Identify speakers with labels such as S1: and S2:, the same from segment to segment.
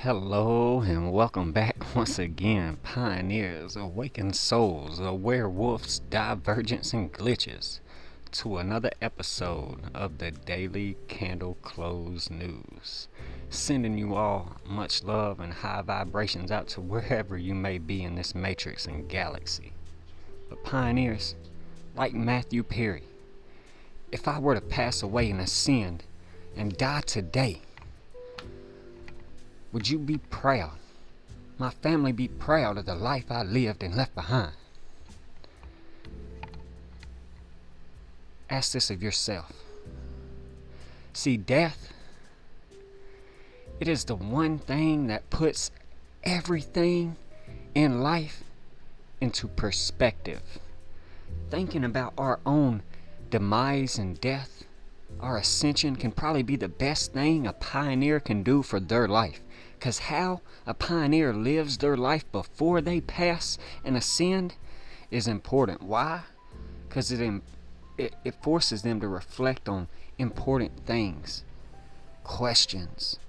S1: Hello and welcome back once again, pioneers, awakened souls, werewolves, divergence, and glitches, to another episode of the Daily Candle Close News. Sending you all much love and high vibrations out to wherever you may be in this matrix and galaxy. But pioneers, like Matthew Perry, if I were to pass away and ascend and die today, would you be proud? My family be proud of the life I lived and left behind? Ask this of yourself. See, death, it is the one thing that puts everything in life into perspective. Thinking about our own demise and death, our ascension, can probably be the best thing a pioneer can do for their life. Because how a pioneer lives their life before they pass and ascend is important. Why? Because it forces them to reflect on important things. Questions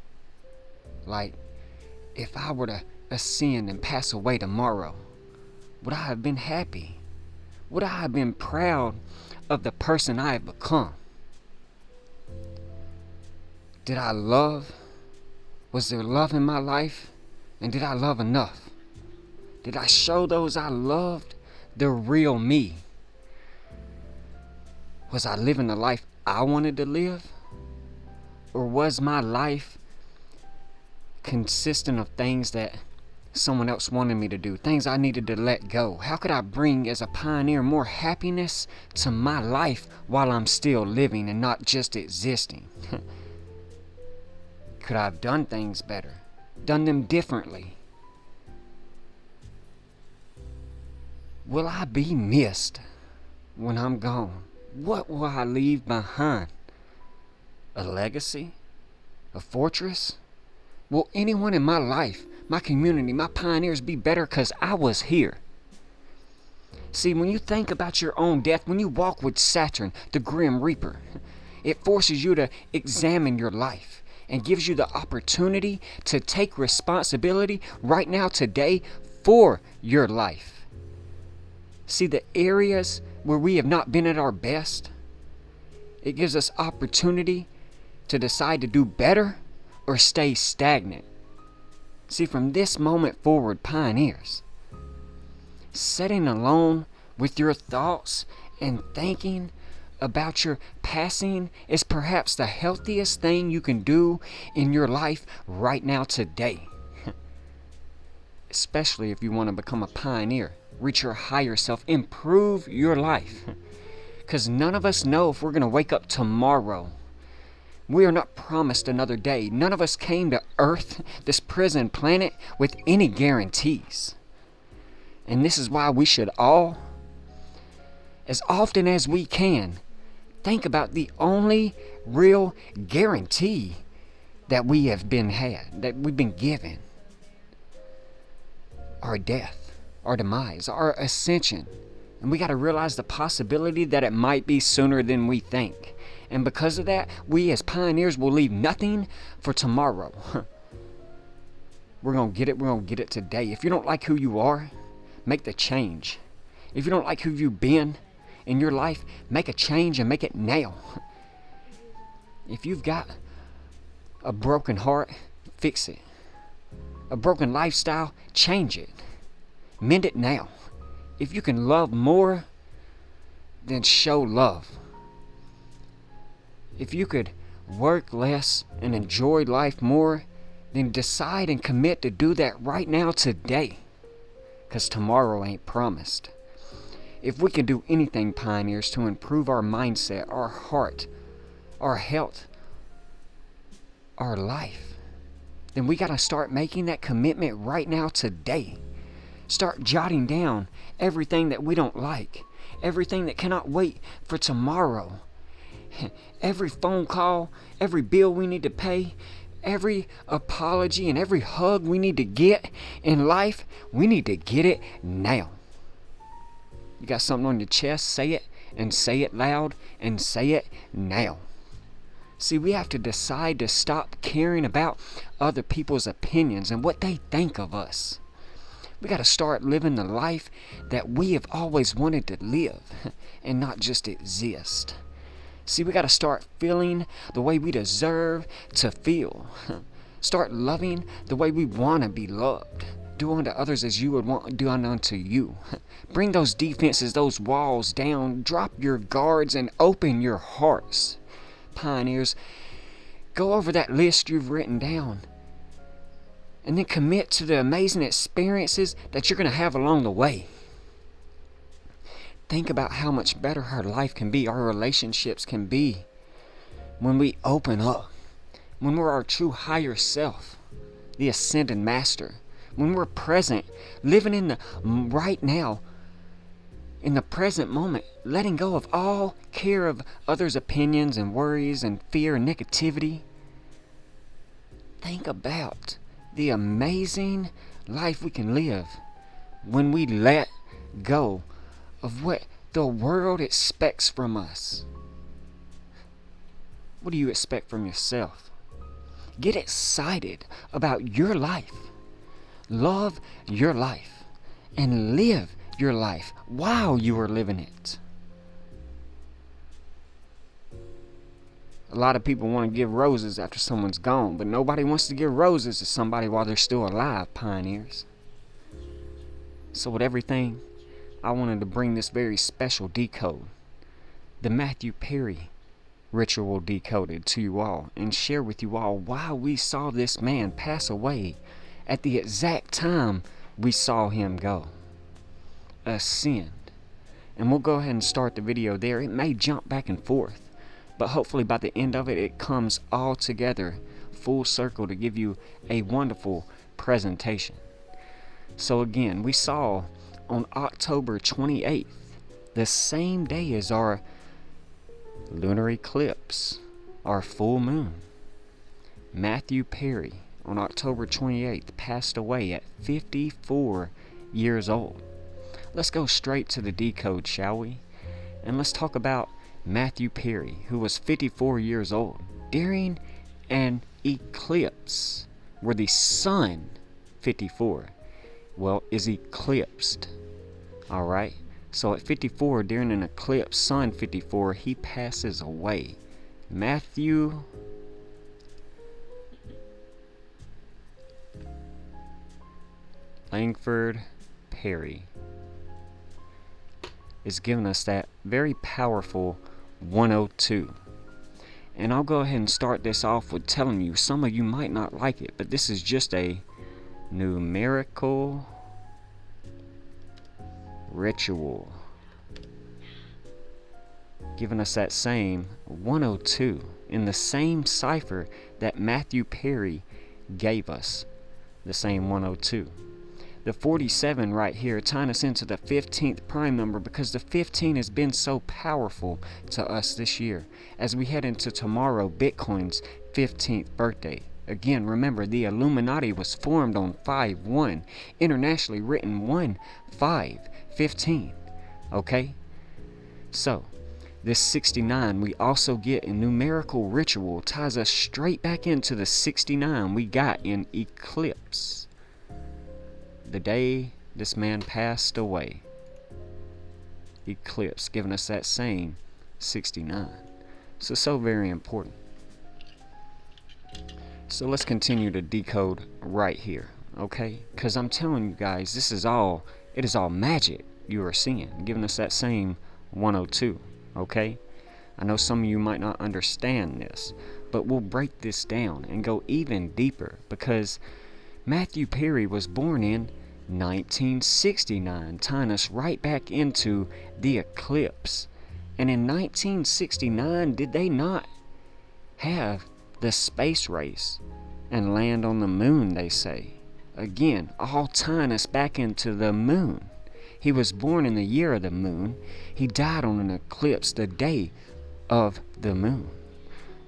S1: like, if I were to ascend and pass away tomorrow, would I have been happy? Would I have been proud of the person I have become? Did I love? Was there love in my life? And did I love enough? Did I show those I loved the real me? Was I living the life I wanted to live? Or was my life consistent of things that someone else wanted me to do, things I needed to let go? How could I bring, as a pioneer, more happiness to my life while I'm still living and not just existing? Could I have done things better? Done them differently? Will I be missed when I'm gone? What will I leave behind? A legacy? A fortress? Will anyone in my life, my community, my pioneers be better because I was here? See, when you think about your own death, when you walk with Saturn, the Grim Reaper, it forces you to examine your life and gives you the opportunity to take responsibility right now, today, for your life. See, the areas where we have not been at our best, it gives us opportunity to decide to do better or stay stagnant. See, from this moment forward, pioneers, sitting alone with your thoughts and thinking about your passing is perhaps the healthiest thing you can do in your life right now, today. Especially if you want to become a pioneer, reach your higher self, improve your life. Because none of us know if we're going to wake up tomorrow. We are not promised another day. None of us came to Earth, this prison planet, with any guarantees. And this is why we should all, as often as we can, think about the only real guarantee that we have been that we've been given. Our death, our demise, our ascension. And we got to realize the possibility that it might be sooner than we think. And because of that, we as pioneers will leave nothing for tomorrow. We're going to get it. We're going to get it today. If you don't like who you are, make the change. If you don't like who you've been in your life, make a change and make it now. If you've got a broken heart, fix it. A broken lifestyle, change it. Mend it now. If you can love more, then show love. If you could work less and enjoy life more, then decide and commit to do that right now, today. Because tomorrow ain't promised. If we can do anything, pioneers, to improve our mindset, our heart, our health, our life, then we got to start making that commitment right now, today. Start jotting down everything that we don't like, everything that cannot wait for tomorrow. Every phone call, every bill we need to pay, every apology and every hug we need to get in life, we need to get it now. You got something on your chest, say it, and say it loud, and say it now. See, we have to decide to stop caring about other people's opinions and what they think of us. We got to start living the life that we have always wanted to live and not just exist. See, we got to start feeling the way we deserve to feel. Start loving the way we want to be loved. Do unto others as you would want done unto you. Bring those defenses, those walls down. Drop your guards and open your hearts. Pioneers, go over that list you've written down. And then commit to the amazing experiences that you're going to have along the way. Think about how much better our life can be, our relationships can be, when we open up, when we're our true higher self, the ascended master, when we're present, living in the right now, in the present moment, letting go of all care of others' opinions and worries and fear and negativity. Think about the amazing life we can live when we let go of what the world expects from us. What do you expect from yourself? Get excited about your life. Love your life and live your life while you are living it. A lot of people want to give roses after someone's gone, but nobody wants to give roses to somebody while they're still alive, pioneers. So with everything, I wanted to bring this very special decode, the Matthew Perry ritual decoded, to you all and share with you all why we saw this man pass away at the exact time we saw him go. Ascend. And we'll go ahead and start the video there. It may jump back and forth, but hopefully by the end of it, it comes all together full circle to give you a wonderful presentation. So again, we saw on October 28th, the same day as our lunar eclipse, our full moon, Matthew Perry on October 28th passed away at 54 years old. Let's go straight to the decode, shall we? And let's talk about Matthew Perry, who was 54 years old during an eclipse where the sun, 54, is eclipsed. Alright? So at 54, during an eclipse, sun 54, he passes away. Matthew Langford Perry is giving us that very powerful 102. And I'll go ahead and start this off with telling you, some of you might not like it, but this is just a numerical ritual, giving us that same 102 in the same cipher that Matthew Perry gave us, the same 102. The 47 right here tying us into the 15th prime number, because the 15 has been so powerful to us this year as we head into tomorrow, Bitcoin's 15th birthday. Again, remember, the Illuminati was formed on 5-1, internationally written 1-5-15. Okay? So, this 69 we also get in numerical ritual ties us straight back into the 69 we got in eclipse, the day this man passed away. Eclipse, giving us that same 69. So very important. So let's continue to decode right here, okay? Because I'm telling you guys, it is all magic you are seeing, giving us that same 102, okay? I know some of you might not understand this, but we'll break this down and go even deeper, because Matthew Perry was born in 1969, tying us right back into the eclipse. And in 1969, did they not have the space race and land on the moon, they say? Again, all tying us back into the moon. He was born in the year of the moon. He died on an eclipse the day of the moon.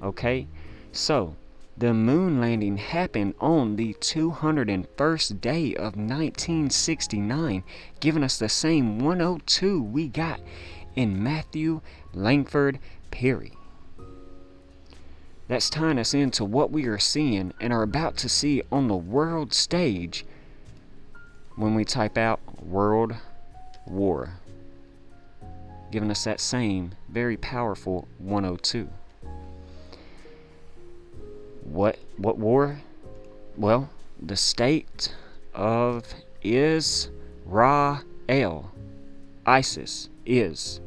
S1: Okay? So, the moon landing happened on the 201st day of 1969, giving us the same 102 we got in Matthew Langford Perry. that's tying us into what we are seeing and are about to see on the world stage when we type out World War, giving us that same very powerful 102. What war? Well, the state of Israel. Isis is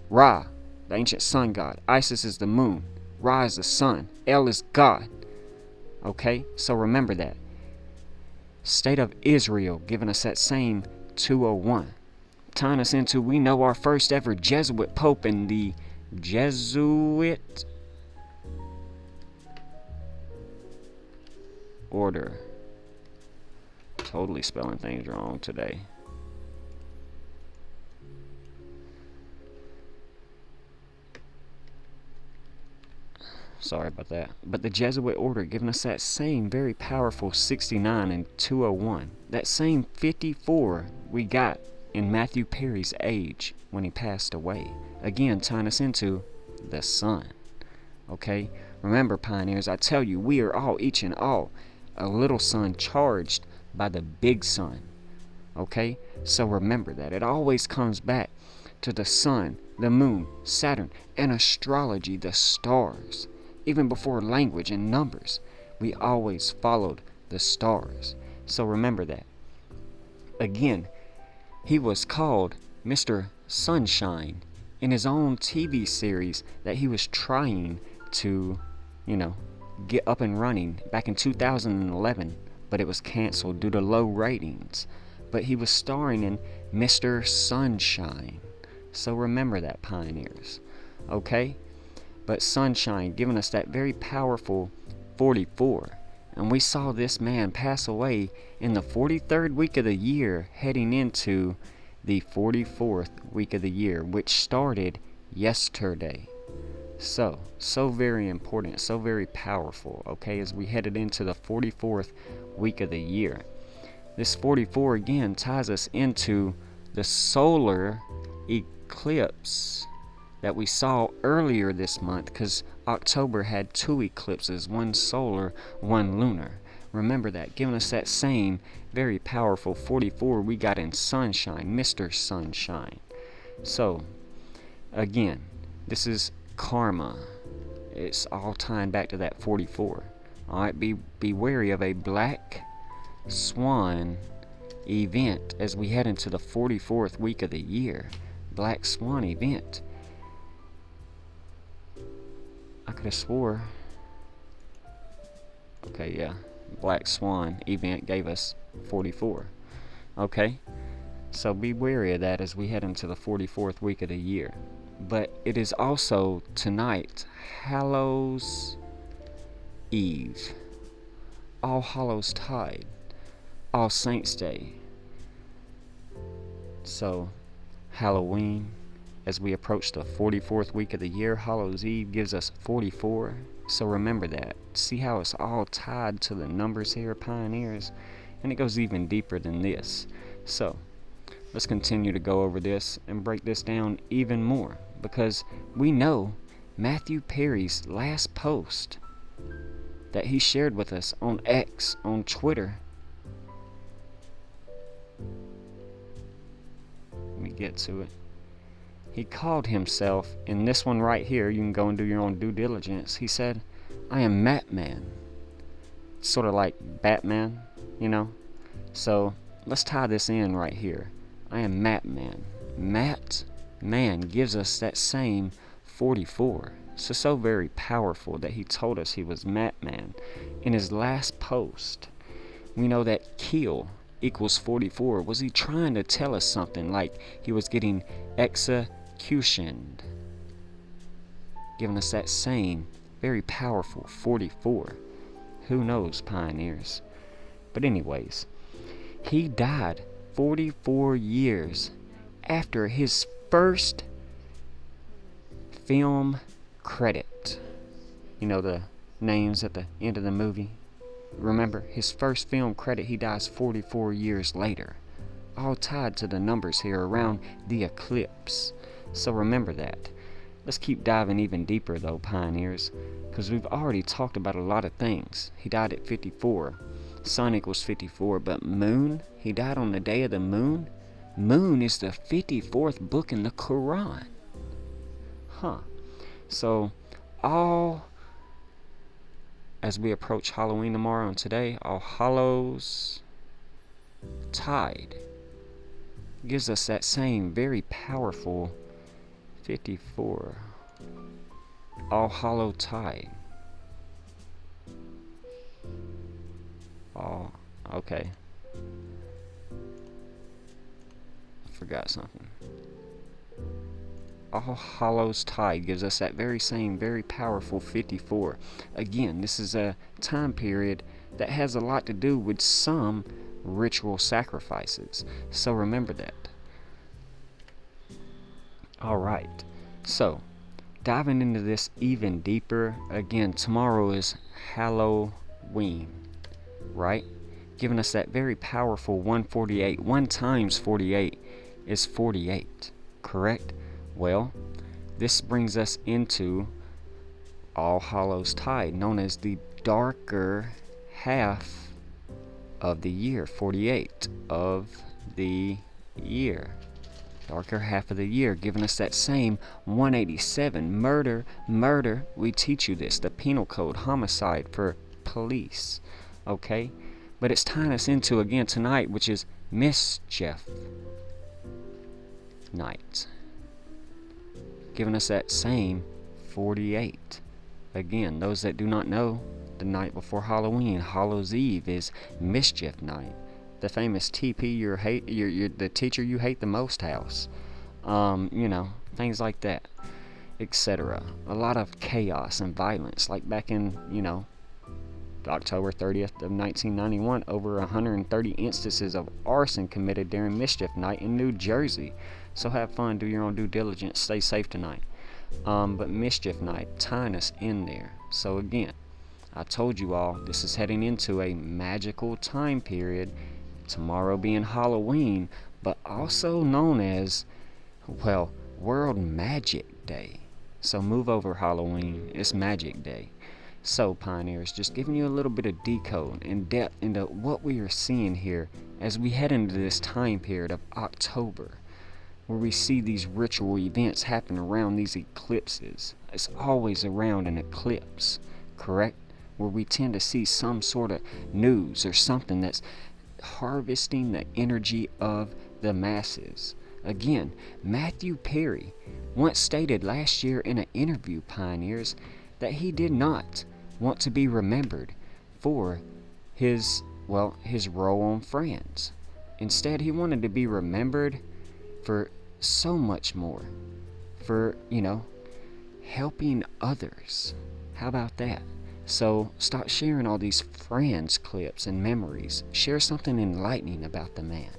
S1: Ra, the ancient sun god. Isis is the moon. Ra is the sun. El is God. Okay? So remember that. State of Israel, giving us that same 201. Tying us into, we know, our first ever Jesuit Pope in the Jesuit order. Totally spelling things wrong today. Sorry about that. But the Jesuit order giving us that same very powerful 69 and 201. That same 54 we got in Matthew Perry's age when he passed away. Again, tying us into the sun. Okay? Remember, pioneers, I tell you, we are all, each and all, a little sun charged by the big sun. Okay? So remember that. It always comes back to the sun, the moon, Saturn, and astrology, the stars. Even before language and numbers, we always followed the stars. So remember that. Again, he was called Mr. Sunshine in his own TV series that he was trying to, get up and running back in 2011, but it was canceled due to low ratings. But he was starring in Mr. Sunshine. So remember that, pioneers. Okay? But Sunshine giving us that very powerful 44. And we saw this man pass away in the 43rd week of the year, heading into the 44th week of the year, which started yesterday. So very important, so very powerful, okay, as we headed into the 44th week of the year. This 44 again ties us into the solar eclipse that we saw earlier this month, because October had 2 eclipses, one solar, one lunar. Remember that, giving us that same very powerful 44 we got in Sunshine, Mr. Sunshine. So, again, this is karma. It's all tying back to that 44. Alright, be wary of a black swan event as we head into the 44th week of the year. Black swan event. I could have swore. Okay, yeah. Black swan event gave us 44. Okay? So be wary of that as we head into the 44th week of the year. But it is also tonight, Hallows Eve. All Hallows Tide. All Saints Day. So, Halloween, as we approach the 44th week of the year, Hallows Eve gives us 44. So remember that. See how it's all tied to the numbers here, pioneers? And it goes even deeper than this. So, let's continue to go over this and break this down even more. Because we know Matthew Perry's last post that he shared with us on X, on Twitter. Let me get to it. He called himself, in this one right here, you can go and do your own due diligence. He said, I am Matman. Sort of like Batman, So, let's tie this in right here. I am Matman. Matman gives us that same 44. So very powerful that he told us he was Matman. In his last post, we know that kill equals 44. Was he trying to tell us something like he was getting executioned? Giving us that same very powerful 44. Who knows, pioneers? But anyways, he died 44 years after his first film credit. The names at the end of the movie. Remember, his first film credit, he dies 44 years later. All tied to the numbers here around the eclipse. So remember that. Let's keep diving even deeper though, pioneers, because we've already talked about a lot of things. He died at 54. Sun equals 54, but moon, he died on the day of the moon. Moon is the 54th book in the Quran. So, as we approach Halloween tomorrow and today, All Hallows Tide gives us that same very powerful 54. All Hallow Tide. Okay. I forgot something. All Hallows Tide gives us that very same, very powerful 54. Again, this is a time period that has a lot to do with some ritual sacrifices. So remember that. Alright, so diving into this even deeper, again, tomorrow is Halloween, right? Giving us that very powerful 148. 1 times 48 is 48, correct? Well, this brings us into All Hallows Tide, known as the darker half of the year, 48 of the year. Darker half of the year, giving us that same 187. Murder, we teach you this, the penal code, homicide for police, okay? But it's tying us into, again, tonight, which is mischief night, giving us that same 48. Again, those that do not know, the night before Halloween, Hallows Eve, is mischief night. The famous TP, the teacher you hate the most house. Things like that, etc. A lot of chaos and violence, like back in, October 30th of 1991, over 130 instances of arson committed during mischief night in New Jersey. So have fun, do your own due diligence, stay safe tonight. But mischief night, tying us in there. So again, I told you all, this is heading into a magical time period, tomorrow being Halloween, but also known as, World Magic Day. So move over Halloween, it's Magic Day. So, pioneers, just giving you a little bit of decode and depth into what we are seeing here as we head into this time period of October, where we see these ritual events happen around these eclipses. It's always around an eclipse, correct? Where we tend to see some sort of news or something that's harvesting the energy of the masses. Again, Matthew Perry once stated last year in an interview, pioneers, that he did not want to be remembered for his role on Friends. Instead, he wanted to be remembered for so much more, for, helping others. How about that? So stop sharing all these Friends clips and memories. Share something enlightening about the man.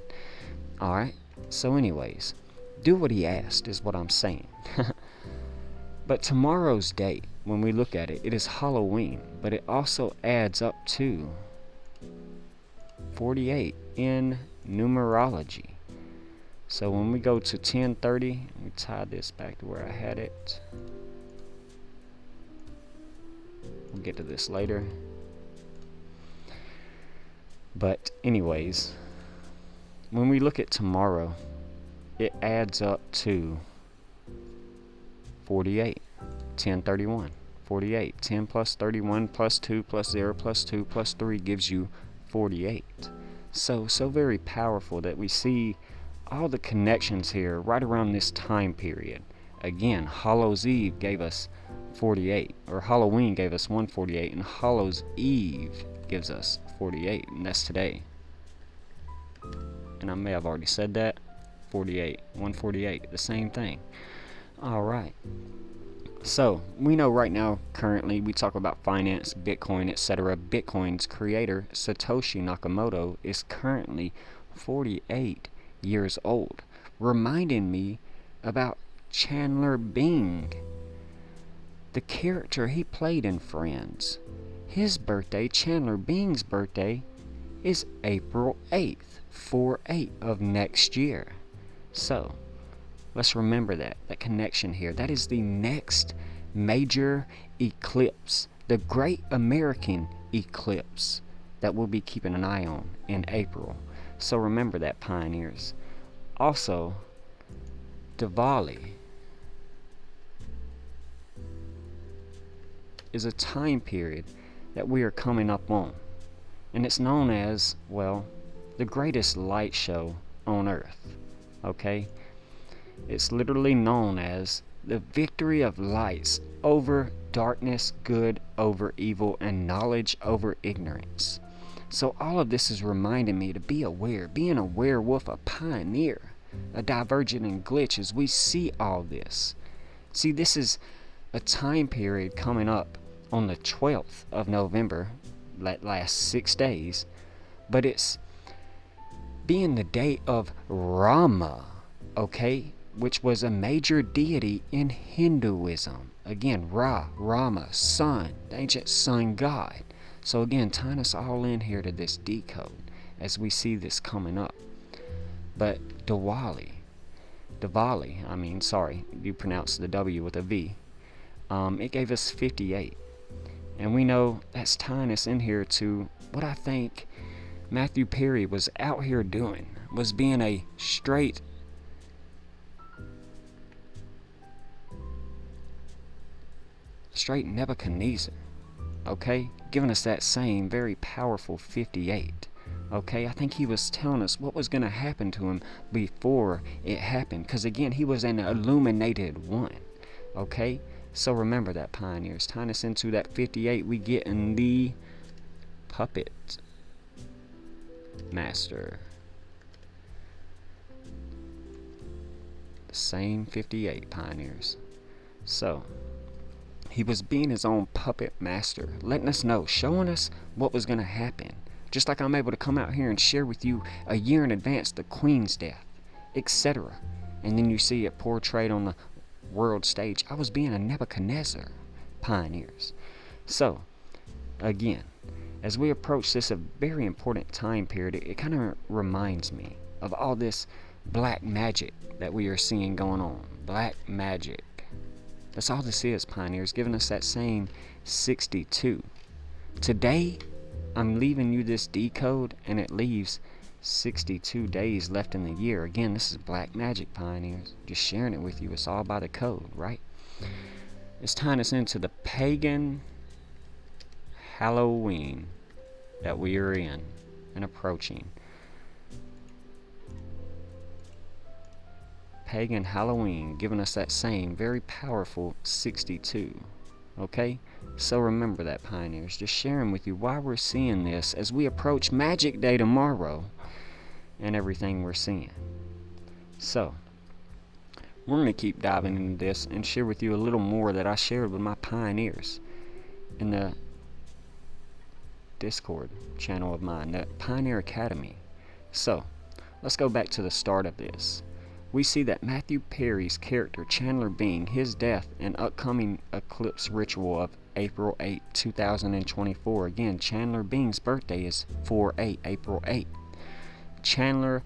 S1: Alright? So anyways, do what he asked is what I'm saying. But tomorrow's date, when we look at it, it is Halloween, but it also adds up to 48 in numerology. So when we go to 1030, let me tie this back to where I had it. We'll get to this later. But anyways, when we look at tomorrow, it adds up to 48. 1031. 48. 10 plus 31 plus 2 plus 0 plus 2 plus 3 gives you 48. So very powerful that we see all the connections here right around this time period. Again, Hallows Eve gave us 48, or Halloween gave us 148, and Hallows Eve gives us 48, and that's today. And I may have already said that. 48, 148, the same thing. Alright. So, we know right now, currently, we talk about finance, Bitcoin, etc. Bitcoin's creator, Satoshi Nakamoto, is currently 48 years old, reminding me about Chandler Bing, the character he played in Friends. His birthday, Chandler Bing's birthday, is April 8th, 4/8 of next year. So, Let's remember that connection here. That is the next major eclipse, the Great American Eclipse that we'll be keeping an eye on in April. So remember that, pioneers. Also, Diwali is a time period that we are coming up on, and it's known as, well, the greatest light show on earth. Okay? It's literally known as the victory of lights over darkness, good over evil, and knowledge over ignorance. So all of this is reminding me to be aware, being a werewolf, a pioneer, a divergent and glitch as we see all this. See, this is a time period coming up on the 12th of November, that lasts 6 days, but it's being the day of Rama, okay, which was a major deity in Hinduism. Again, Rama, sun, the ancient sun god. So again, tying us all in here to this decode as we see this coming up. But Diwali, you pronounce the W with a V. It gave us 58. And we know that's tying us in here to what I think Matthew Perry was out here doing, was being a straight Nebuchadnezzar, okay? Giving us that same very powerful 58, okay? I think he was telling us what was going to happen to him before it happened, because again, he was an illuminated one, okay? So remember that, pioneers. Tying us into that 58, we get in the puppet master. The same 58, pioneers. So he was being his own puppet master, letting us know, showing us what was going to happen. Just like I'm able to come out here and share with you a year in advance the Queen's death, etc. And then you see it portrayed on the world stage. I was being a Nebuchadnezzar, pioneers. So, again, as we approach this a very important time period, it kind of reminds me of all this black magic that we are seeing going on. Black magic. That's all this is, pioneers, giving us that same 62. Today, I'm leaving you this decode, and it leaves 62 days left in the year. Again, this is black magic, pioneers. Just sharing it with you. It's all by the code, right? It's tying us into the pagan Halloween that we are in and approaching. Pagan Halloween, giving us that same very powerful 62. Okay? So remember that, pioneers. Just sharing with you why we're seeing this as we approach Magic Day tomorrow and everything we're seeing. So, we're going to keep diving into this and share with you a little more that I shared with my pioneers in the Discord channel of mine, the Pioneer Academy. So, let's go back to the start of this. We see that Matthew Perry's character Chandler Bing, his death and upcoming eclipse ritual of April 8, 2024. Again, Chandler Bing's birthday is 4/8, April 8. Chandler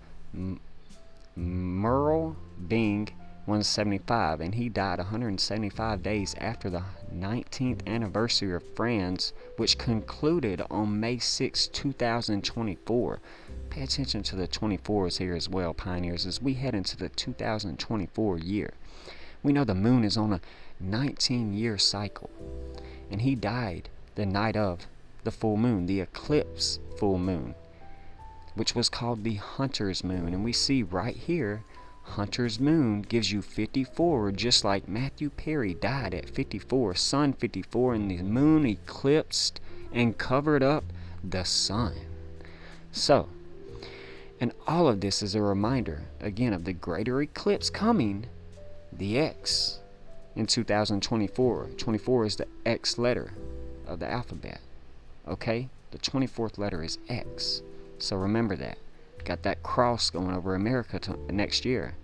S1: Merle Bing, 175, and he died 175 days after the 19th anniversary of Friends, which concluded on May 6, 2024. Pay attention to the 24s here as well, pioneers, as we head into the 2024 year. We know the moon is on a 19-year cycle, and he died the night of the full moon, the eclipse full moon, which was called the Hunter's Moon. And we see right here, Hunter's Moon gives you 54, just like Matthew Perry died at 54, Sun 54, and the moon eclipsed and covered up the sun. So, and all of this is a reminder, again, of the greater eclipse coming, the X, in 2024. 24 is the X letter of the alphabet. Okay? The 24th letter is X. So remember that. Got that cross going over America next year.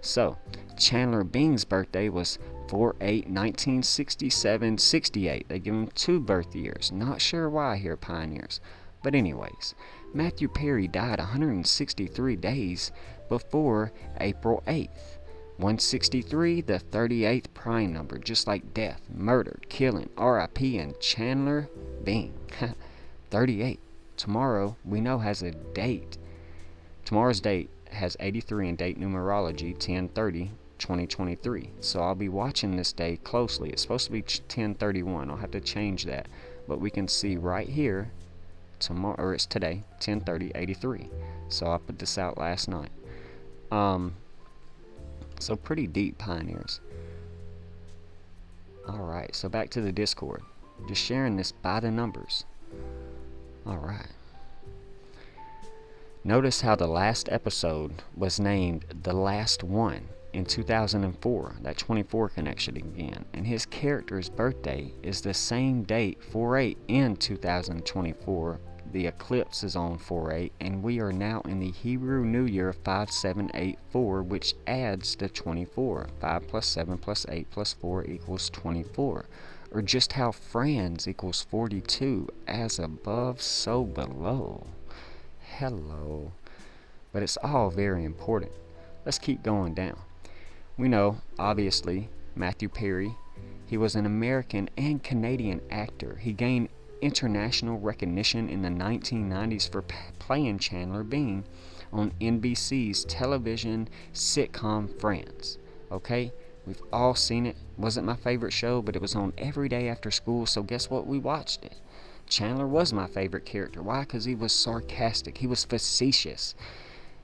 S1: So, Chandler Bing's birthday was 4/8/1967-68. They give him 2 birth years. Not sure why here, pioneers. But anyways, Matthew Perry died 163 days before April 8th. 163, the 38th prime number, just like death, murder, killing, RIP, and Chandler Bing. 38. Tomorrow, we know, has a date. Tomorrow's date has 83 in date numerology, 10/30/2023. So I'll be watching this day closely. It's supposed to be 10/31. I'll have to change that. But we can see right here, tomorrow, or it's today, 10/30/83. So I put this out last night. So pretty deep, pioneers. Alright, so back to the Discord. Just sharing this by the numbers. Alright. Notice how the last episode was named The Last One in 2004. That 24 connection again. And his character's birthday is the same date, 4/8 in 2024. The eclipse is on 4/8, and we are now in the Hebrew New Year 5784, which adds to 24. 5 plus 7 plus 8 plus 4 equals 24. Or just how friends equals 42, as above, so below. Hello. But it's all very important. Let's keep going down. We know, obviously, Matthew Perry. He was an American and Canadian actor. He gained international recognition in the 1990s for playing Chandler Bing on NBC's television sitcom Friends. Okay? We've all seen it. Wasn't my favorite show, but it was on every day after school, so guess what? We watched it. Chandler was my favorite character. Why? Because he was sarcastic. He was facetious.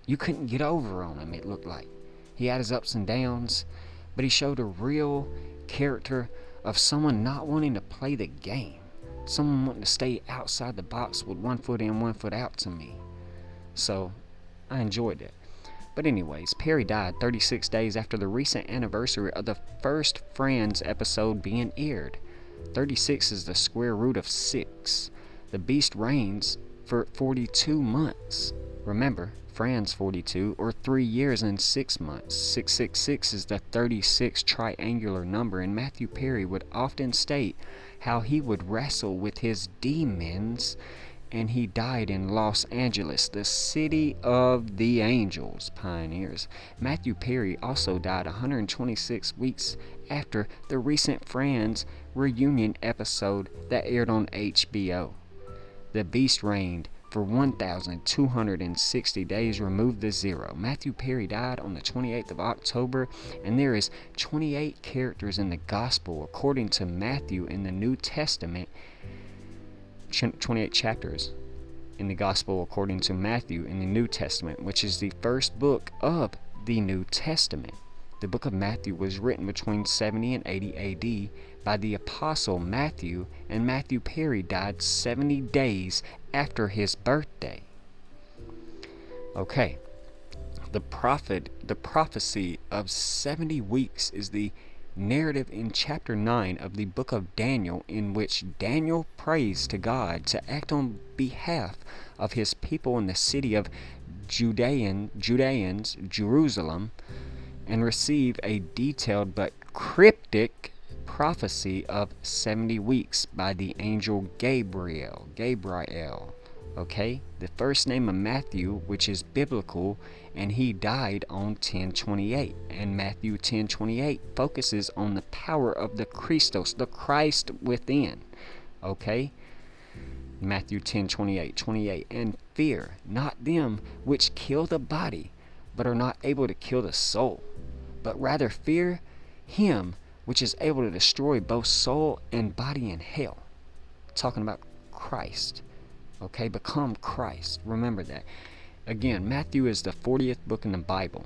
S1: You couldn't get over on him, it looked like. He had his ups and downs, but he showed a real character of someone not wanting to play the game. Someone wanting to stay outside the box with one foot in, one foot out to me. So, I enjoyed it. But anyways, Perry died 36 days after the recent anniversary of the first Friends episode being aired. 36 is the square root of 6. The beast reigns for 42 months. Remember, Friends 42, or 3 years and 6 months. 666 is the 36 triangular number, and Matthew Perry would often state how he would wrestle with his demons, and he died in Los Angeles, the city of the angels, pioneers. Matthew Perry also died 126 weeks after the recent Friends reunion episode that aired on HBO. The beast reigned for 1,260 days, remove the zero. Matthew Perry died on the 28th of October, and there is 28 characters in the Gospel according to Matthew in the New Testament. 28 chapters in the Gospel according to Matthew in the New Testament, which is the first book of the New Testament. The book of Matthew was written between 70 and 80 AD by the Apostle Matthew, and Matthew Perry died 70 days after his birthday. Okay, the prophecy of 70 weeks is the narrative in chapter 9 of the book of Daniel, in which Daniel prays to God to act on behalf of his people in the city of Judeans, Jerusalem, and receive a detailed but cryptic prophecy of 70 weeks by the angel Gabriel. Okay, the first name of Matthew, which is biblical, and he died on 10:28. And Matthew 10:28 focuses on the power of the Christos, the Christ within. Okay, Matthew 10:28, and fear not them which kill the body, but are not able to kill the soul, but rather fear him which is able to destroy both soul and body in hell. Talking about Christ. Okay, become Christ. Remember that. Again, Matthew is the 40th book in the Bible,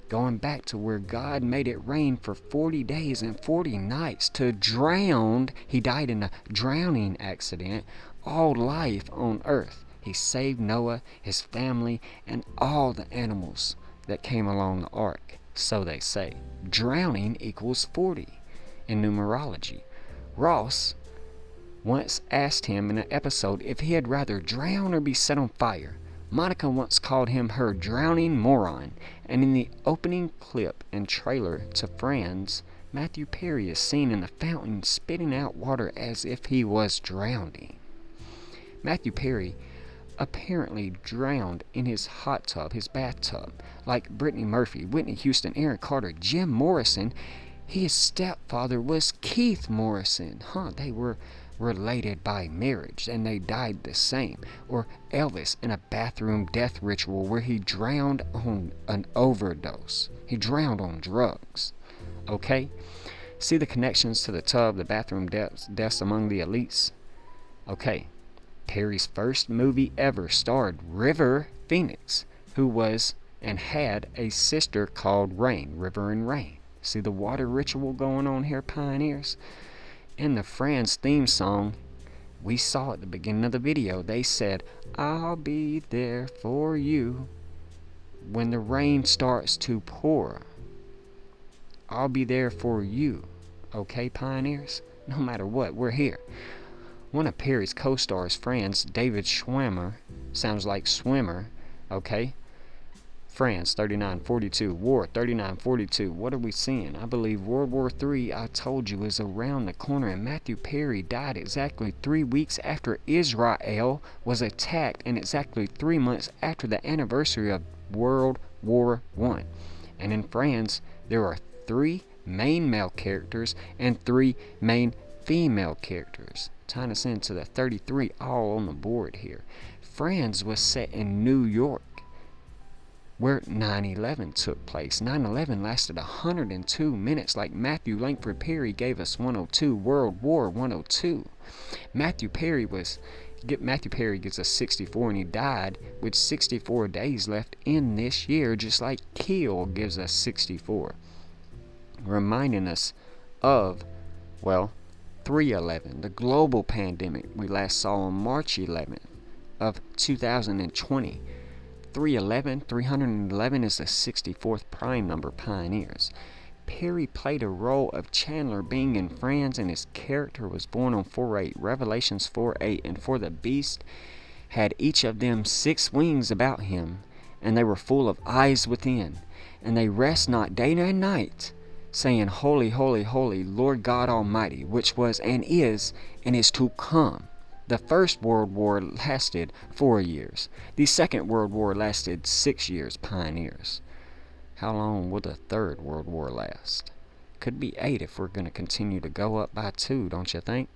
S1: going back to where God made it rain for 40 days and 40 nights to drown. He died in a drowning accident, all life on earth. He saved Noah, his family, and all the animals that came along the ark. So they say. Drowning equals 40 in numerology. Ross once asked him in an episode if he had rather drown or be set on fire. Monica once called him her drowning moron, and in the opening clip and trailer to Friends, Matthew Perry is seen in the fountain spitting out water as if he was drowning. Matthew Perry apparently drowned in his hot tub, his bathtub, like Brittany Murphy, Whitney Houston, Aaron Carter, Jim Morrison. His stepfather was Keith Morrison. They were related by marriage, and they died the same. Or Elvis in a bathroom death ritual where he drowned on an overdose. He drowned on drugs. Okay? See the connections to the tub, the bathroom deaths among the elites? Okay. Perry's first movie ever starred River Phoenix, who was and had a sister called Rain, River and Rain. See the water ritual going on here, pioneers? In the Friends theme song, we saw at the beginning of the video, they said, "I'll be there for you when the rain starts to pour." I'll be there for you. Okay, pioneers? No matter what, we're here. One of Perry's co-stars, Franz David Schwimmer, sounds like swimmer, okay? France 3942, War 3942. What are we seeing? I believe World War III, I told you, is around the corner, and Matthew Perry died exactly 3 weeks after Israel was attacked, and exactly 3 months after the anniversary of World War I. And in France, there are 3 main male characters and 3 main female characters. Tying us into the 33 all on the board here. Friends was set in New York, where 9/11 took place. 9/11 lasted 102 minutes, like Matthew Langford Perry gave us 102, World War 102. Matthew Perry gives us 64, and he died with 64 days left in this year, just like Keel gives us 64. Reminding us of, 3/11, the global pandemic we last saw on March 11th of 2020. 311 is the 64th prime number, pioneers. Perry played a role of Chandler being in France, and his character was born on 4/8, Revelations 4:8, and for the beast had each of them 6 wings about him, and they were full of eyes within, and they rest not day and night, saying, Holy, holy, holy, Lord God Almighty, which was and is to come. The First World War lasted 4 years. The Second World War lasted 6 years, pioneers. How long will the Third World War last? Could be 8 if we're going to continue to go up by 2, don't you think?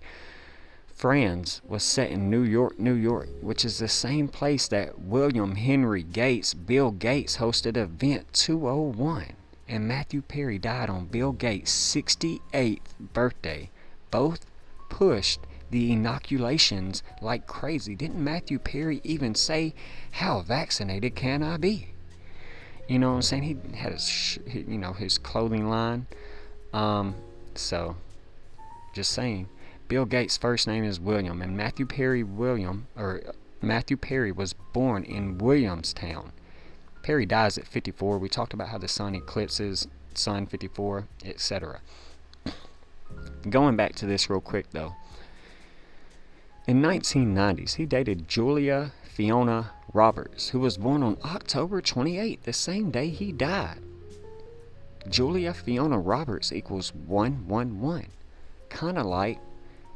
S1: Friends was set in New York, New York, which is the same place that William Henry Gates, Bill Gates, hosted Event 201. And Matthew Perry died on Bill Gates' 68th birthday. Both pushed the inoculations like crazy. Didn't Matthew Perry even say, "How vaccinated can I be?" You know what I'm saying? He had his clothing line. So, just saying. Bill Gates' first name is William, and Matthew Perry was born in Williamstown. Perry dies at 54. We talked about how the sun eclipses sun 54, etc. Going back to this real quick though. In 1990s, he dated Julia Fiona Roberts, who was born on October 28th, the same day he died. Julia Fiona Roberts equals 111. Kind of like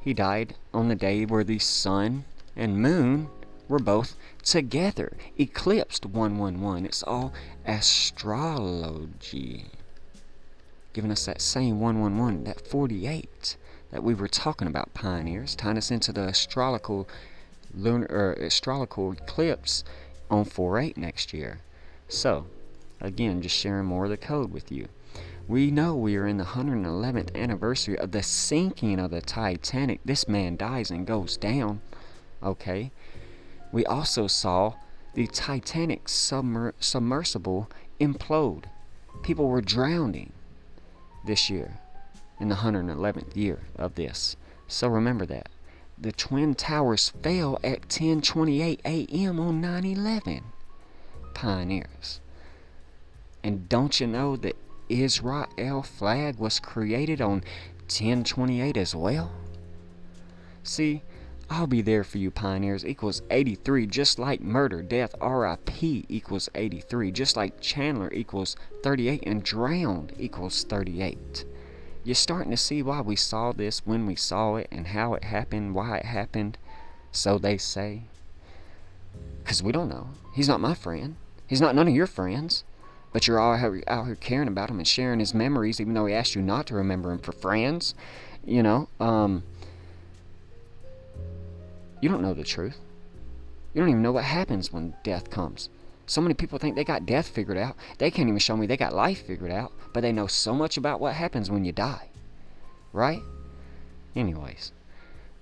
S1: he died on the day where the sun and moon were both together, eclipsed 111. It's all astrology, giving us that same 111, that 48 that we were talking about, pioneers, tying us into the astrological eclipse on 4/8 next year. So, again, just sharing more of the code with you. We know we are in the 111th anniversary of the sinking of the Titanic. This man dies and goes down. Okay. We also saw the Titanic submersible implode. People were drowning this year, in the 111th year of this. So remember that. The Twin Towers fell at 10:28 a.m. on 9/11. Pioneers. And don't you know the Israel flag was created on 10/28 as well? See, I'll be there for you, pioneers, equals 83, just like murder, death, RIP equals 83, just like Chandler equals 38, and drowned equals 38. You're starting to see why we saw this when we saw it, and how it happened, why it happened, so they say. Because we don't know. He's not my friend. He's not none of your friends. But you're all out here caring about him and sharing his memories, even though he asked you not to remember him for friends. You know, you don't know the truth. You don't even know what happens when death comes. So many people think they got death figured out. They can't even show me they got life figured out. But they know so much about what happens when you die. Right? Anyways.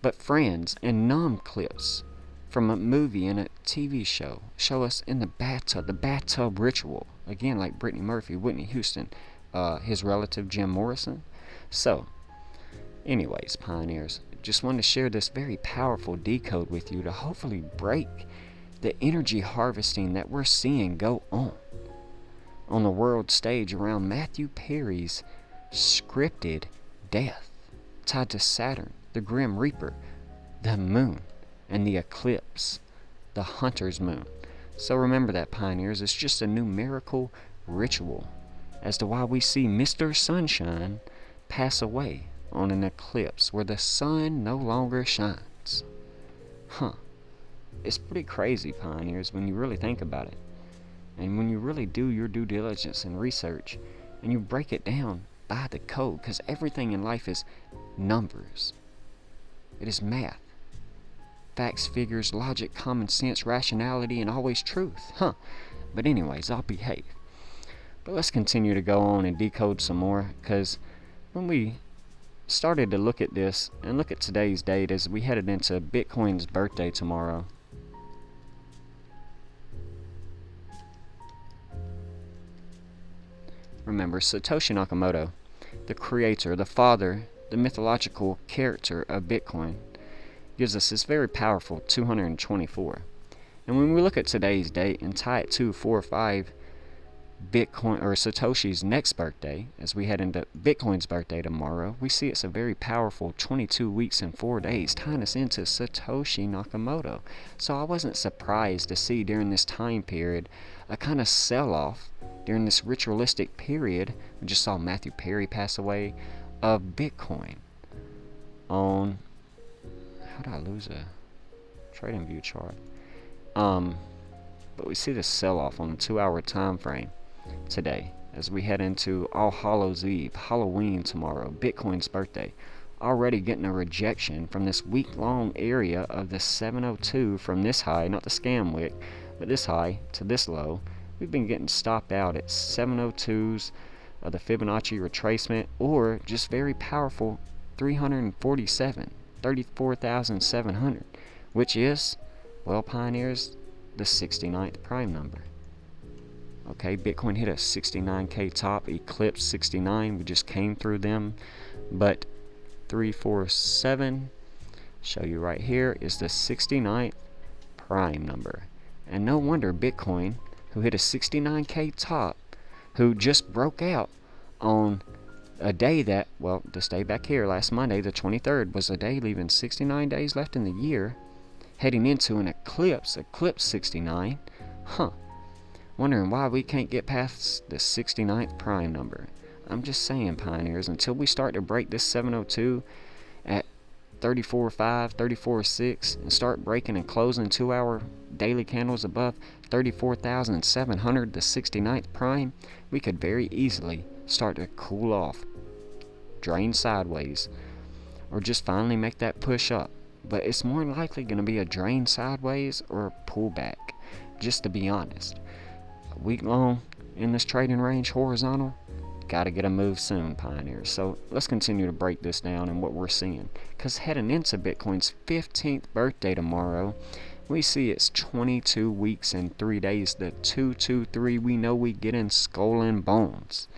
S1: But friends and numb clips from a movie and a TV show show us in the bathtub ritual. Again, like Brittany Murphy, Whitney Houston, his relative Jim Morrison. So, anyways, pioneers, just wanted to share this very powerful decode with you to hopefully break the energy harvesting that we're seeing go on the world stage around Matthew Perry's scripted death tied to Saturn, the Grim Reaper, the moon, and the eclipse, the hunter's moon. So remember that, pioneers, it's just a numerical ritual as to why we see Mr. Sunshine pass away on an eclipse where the sun no longer shines. It's pretty crazy, pioneers, when you really think about it. And when you really do your due diligence and research, and you break it down by the code, because everything in life is numbers. It is math. Facts, figures, logic, common sense, rationality, and always truth. But anyways, I'll behave. But let's continue to go on and decode some more, because when we started to look at this and look at today's date as we headed into Bitcoin's birthday tomorrow. Remember, Satoshi Nakamoto, the creator, the father, the mythological character of Bitcoin, gives us this very powerful 224. And when we look at today's date and tie it to 4 or 5 Bitcoin or Satoshi's next birthday, as we head into Bitcoin's birthday tomorrow, we see it's a very powerful 22 weeks and 4 days, tying us into Satoshi Nakamoto. So I wasn't surprised to see during this time period a kind of sell-off during this ritualistic period. We just saw Matthew Perry pass away of Bitcoin on, how did I lose a trading view chart? But we see this sell-off on the 2-hour time frame today as we head into All Hallows Eve, Halloween tomorrow, Bitcoin's birthday. Already getting a rejection from this week-long area of the 702 from this high, not the scam wick, but this high to this low. We've been getting stopped out at 702s of the Fibonacci retracement, or just very powerful 347, 34,700, which is, well, pioneers, the 69th prime number. Okay, Bitcoin hit a 69k top, eclipsed 69. We just came through them, but 347, show you right here, is the 69th prime number. And no wonder Bitcoin, who hit a 69k top, who just broke out on a day that, well, this day back here, last Monday, the 23rd, was a day leaving 69 days left in the year, heading into an eclipse 69. Wondering why we can't get past the 69th prime number. I'm just saying, pioneers, until we start to break this 702 at 34.5, 34.6, and start breaking and closing 2-hour daily candles above 34,700, the 69th prime, we could very easily start to cool off, drain sideways, or just finally make that push up. But it's more likely going to be a drain sideways or a pullback, just to be honest. A week long in this trading range horizontal, gotta get a move soon, pioneers. So let's continue to break this down and what we're seeing, because heading into Bitcoin's 15th birthday tomorrow, we see it's 22 weeks and 3 days. The 223 we know we get in Skull and Bones,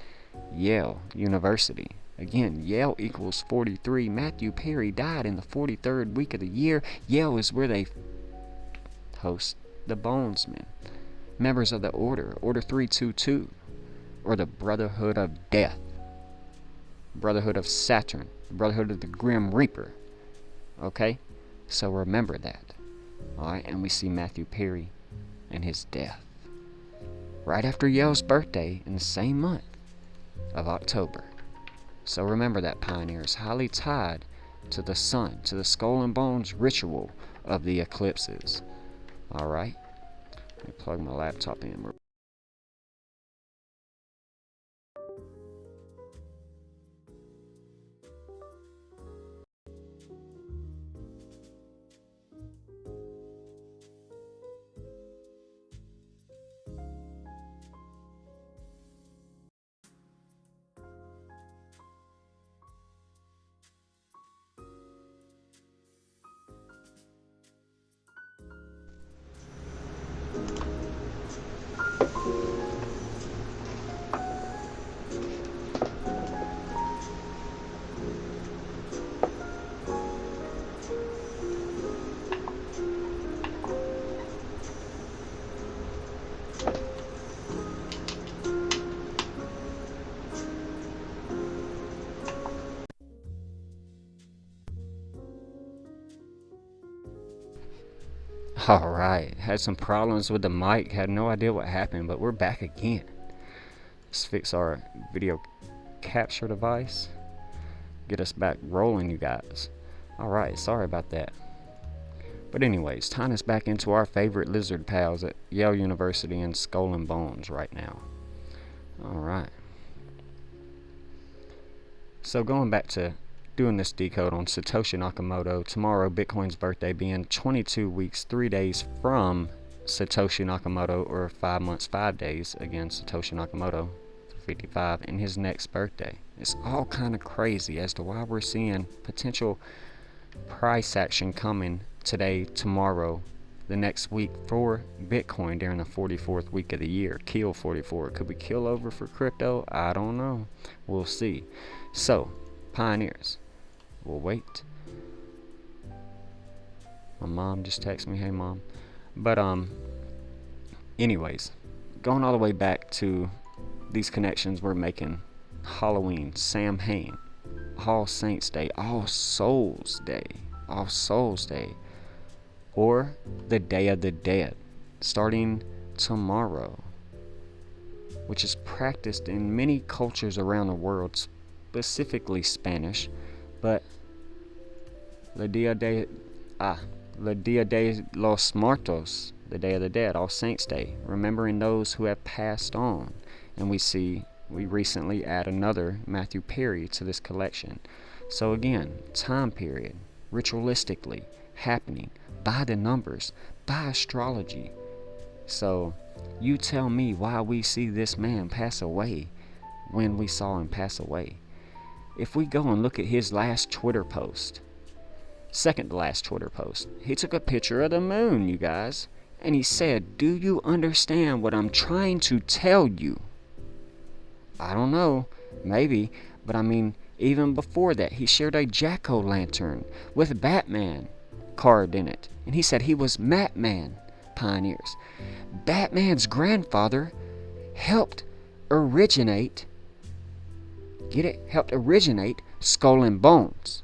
S1: Yale University. Again, Yale equals 43. Matthew Perry died in the 43rd week of the year. Yale is where they host the Bonesmen, members of the Order 322, or the Brotherhood of Death, Brotherhood of Saturn, Brotherhood of the Grim Reaper. Okay? So remember that. Alright, and we see Matthew Perry and his death right after Yale's birthday in the same month of October. So remember that, pioneers, highly tied to the sun, to the Skull and Bones ritual of the eclipses. Alright? Let me plug my laptop in. Alright, had some problems with the mic, had no idea what happened, but we're back again. Let's fix our video capture device. Get us back rolling, you guys. Alright, sorry about that. But anyways, tying us back into our favorite lizard pals at Yale University and Skull and Bones right now. Alright. So going back to doing this decode on Satoshi Nakamoto, tomorrow Bitcoin's birthday being 22 weeks 3 days from Satoshi Nakamoto, or 5 months 5 days, again Satoshi Nakamoto 55, and his next birthday. It's all kind of crazy as to why we're seeing potential price action coming today, tomorrow, the next week for Bitcoin during the 44th week of the year. Kill 44. Could we kill over for crypto? I don't know. We'll see. So, pioneers, we'll wait. My mom just texted me, hey mom. But anyways, going all the way back to these connections we're making. Halloween, Samhain, All Saints Day, All Souls Day, or the Day of the Dead, starting tomorrow, which is practiced in many cultures around the world, specifically Spanish, but the Dia de los Muertos, the Day of the Dead, All Saints Day, remembering those who have passed on. And we recently add another Matthew Perry to this collection. So again, time period, ritualistically happening by the numbers, by astrology. So you tell me why we see this man pass away when we saw him pass away. If we go and look at his last Twitter post, second to last Twitter post, he took a picture of the moon, you guys, and he said, "Do you understand what I'm trying to tell you?" I don't know, maybe, but I mean, even before that, he shared a jack-o'-lantern with Batman carved in it, and he said he was Matman, pioneers. Batman's grandfather helped originate, get it? Helped originate Skull and Bones,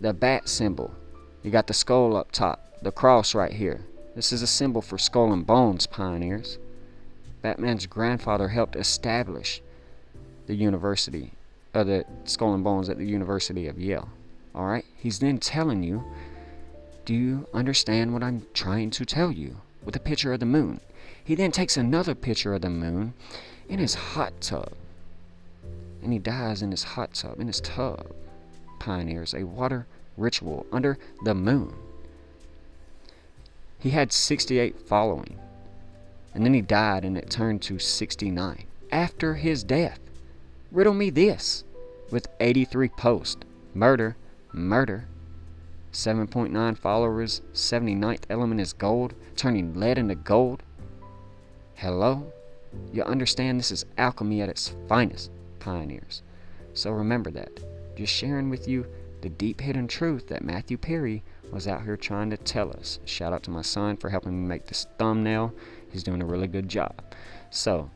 S1: the bat symbol. You got the skull up top, the cross right here. This is a symbol for Skull and Bones, pioneers. Batman's grandfather helped establish the university, the Skull and Bones at the University of Yale. Alright? He's then telling you, do you understand what I'm trying to tell you? With a picture of the moon. He then takes another picture of the moon in his hot tub. And he dies in his hot tub, in his tub. Pioneers, a water ritual under the moon. He had 68 following. And then he died and it turned to 69 after his death. Riddle me this. With 83 posts. Murder. 7.9 followers. 79th element is gold. Turning lead into gold. Hello? You understand this is alchemy at its finest, pioneers. So remember that. Just sharing with you the deep hidden truth that Matthew Perry was out here trying to tell us. Shout out to my son for helping me make this thumbnail. He's doing a really good job. So,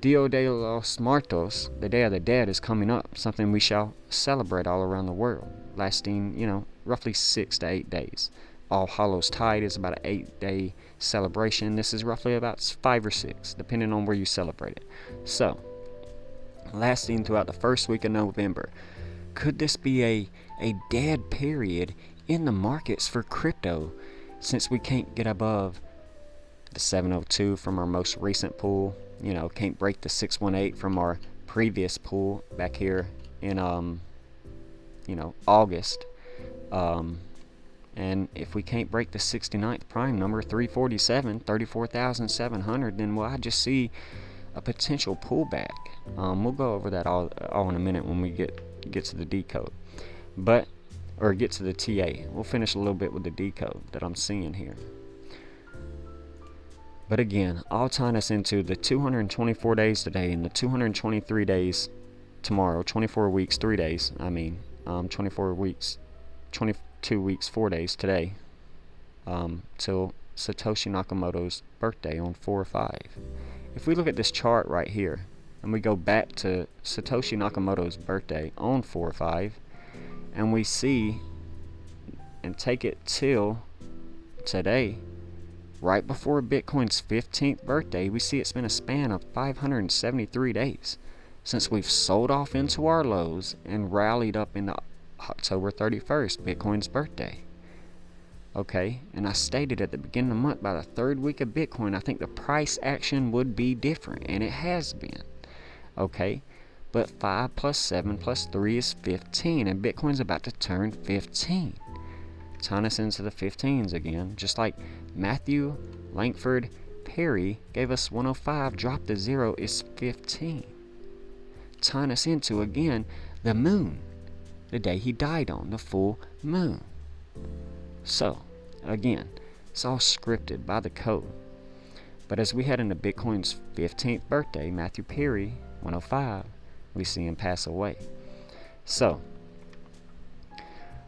S1: Dia de los Muertos, the Day of the Dead, is coming up, something we shall celebrate all around the world, lasting, roughly 6 to 8 days. All Hallows Tide is about an 8-day celebration. This is roughly about 5 or 6, depending on where you celebrate it. So, lasting throughout the first week of November. Could this be a dead period in the markets for crypto, since we can't get above the 702 from our most recent pool. Can't break the 618 from our previous pool back here in August. And if we can't break the 69th prime number, 347, 34,700, then I just see a potential pullback. We'll go over that all in a minute when we get to the decode, or get to the TA. We'll finish a little bit with the decode that I'm seeing here. But again, all tying us into the 224 days today and the 223 days tomorrow, 24 weeks, 3 days. 24 weeks, 22 weeks, 4 days today, till Satoshi Nakamoto's birthday on 4/5. If we look at this chart right here, and we go back to Satoshi Nakamoto's birthday on 4/5, and we see and take it till today, right before Bitcoin's 15th birthday, we see it's been a span of 573 days since we've sold off into our lows and rallied up into October 31st, Bitcoin's birthday. Okay, and I stated at the beginning of the month, by the third week of Bitcoin, I think the price action would be different, and it has been. Okay, but 5 plus 7 plus 3 is 15, and Bitcoin's about to turn 15. Tying us into the 15s again, just like Matthew, Langford, Perry gave us 105, dropped to 0 is 15. Tying us into, again, the moon, the day he died on, the full moon. So, again, it's all scripted by the code. But as we head into Bitcoin's 15th birthday, Matthew Perry, 105, we see him pass away. So,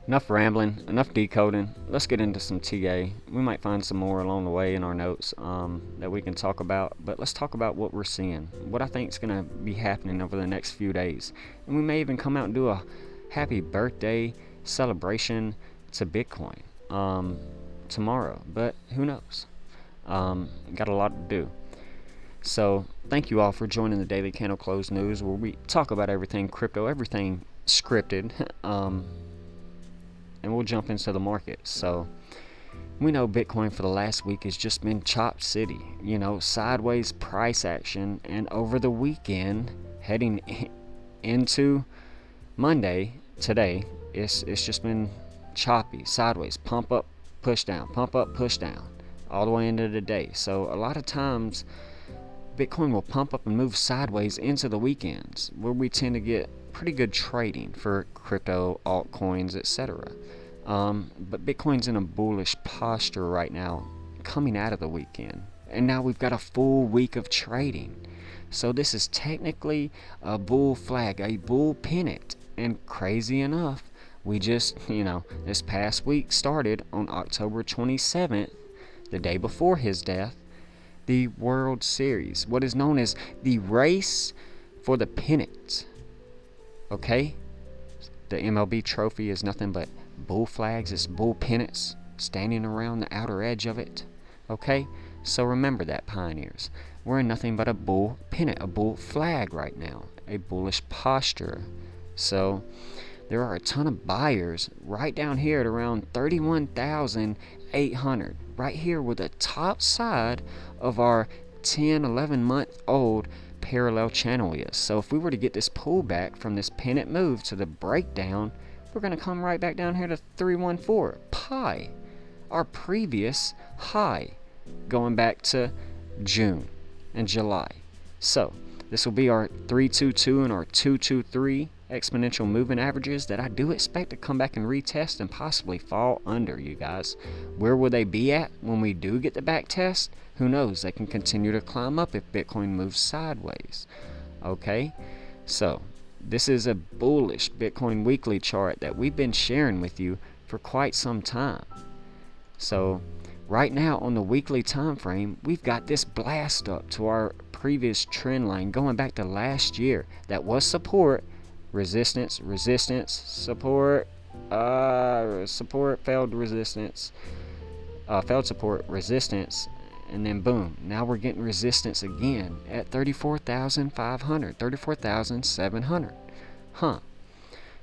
S1: enough rambling, enough decoding. Let's get into some TA. We might find some more along the way in our notes that we can talk about. But let's talk about what we're seeing, what I think is going to be happening over the next few days. And we may even come out and do a happy birthday celebration to Bitcoin tomorrow. But who knows? Got a lot to do. So thank you all for joining the Daily Candle Close News, where we talk about everything crypto, everything scripted. And we'll jump into the market. So we know Bitcoin for the last week has just been chop city, sideways price action, and over the weekend heading into Monday today, it's just been choppy, sideways, pump up, push down, all the way into the day. So a lot of times Bitcoin will pump up and move sideways into the weekends, where we tend to get pretty good trading for crypto, altcoins, etc. But Bitcoin's in a bullish posture right now, coming out of the weekend, and now we've got a full week of trading. So this is technically a bull flag, a bull pennant, and crazy enough, we just, this past week started on October 27th, the day before his death, the World Series, what is known as the race for the pennant. Okay? The MLB trophy is nothing but bull flags, it's bull pennants standing around the outer edge of it. Okay? So remember that, pioneers. We're in nothing but a bull pennant, a bull flag right now, a bullish posture. So there are a ton of buyers right down here at around 31,800, right here where the top side of our 11 month old parallel channel is. So if we were to get this pullback from this pennant move to the breakdown, we're going to come right back down here to 314 pi, our previous high, going back to June and July. So this will be our 322 and our 223 exponential moving averages that I do expect to come back and retest and possibly fall under, you guys. Where will they be at when we do get the back test? Who knows? They can continue to climb up if Bitcoin moves sideways. Okay, so this is a bullish Bitcoin weekly chart that we've been sharing with you for quite some time. So right now on the weekly time frame, we've got this blast up to our previous trend line going back to last year. That was support, resistance, support, failed resistance, failed support, resistance, and then boom, now we're getting resistance again at 34,500, 34,700.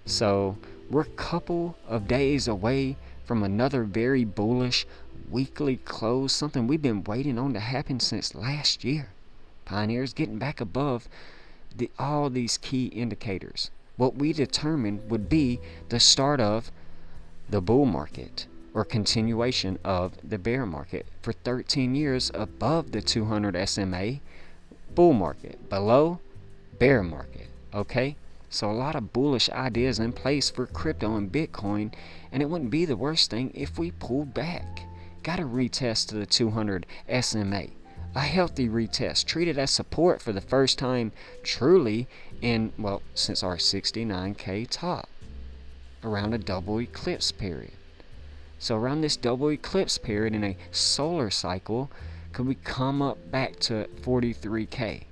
S1: So we're a couple of days away from another very bullish weekly close, something we've been waiting on to happen since last year. Pioneers getting back above all these key indicators. What we determined would be the start of the bull market or continuation of the bear market. For 13 years above the 200 SMA, bull market. Below, bear market. Okay? So a lot of bullish ideas in place for crypto and Bitcoin, and it wouldn't be the worst thing if we pulled back. Got to retest to the 200 SMA. A healthy retest, treated as support for the first time truly since our 69K top, around a double eclipse period. So around this double eclipse period in a solar cycle, could we come up back to 43K?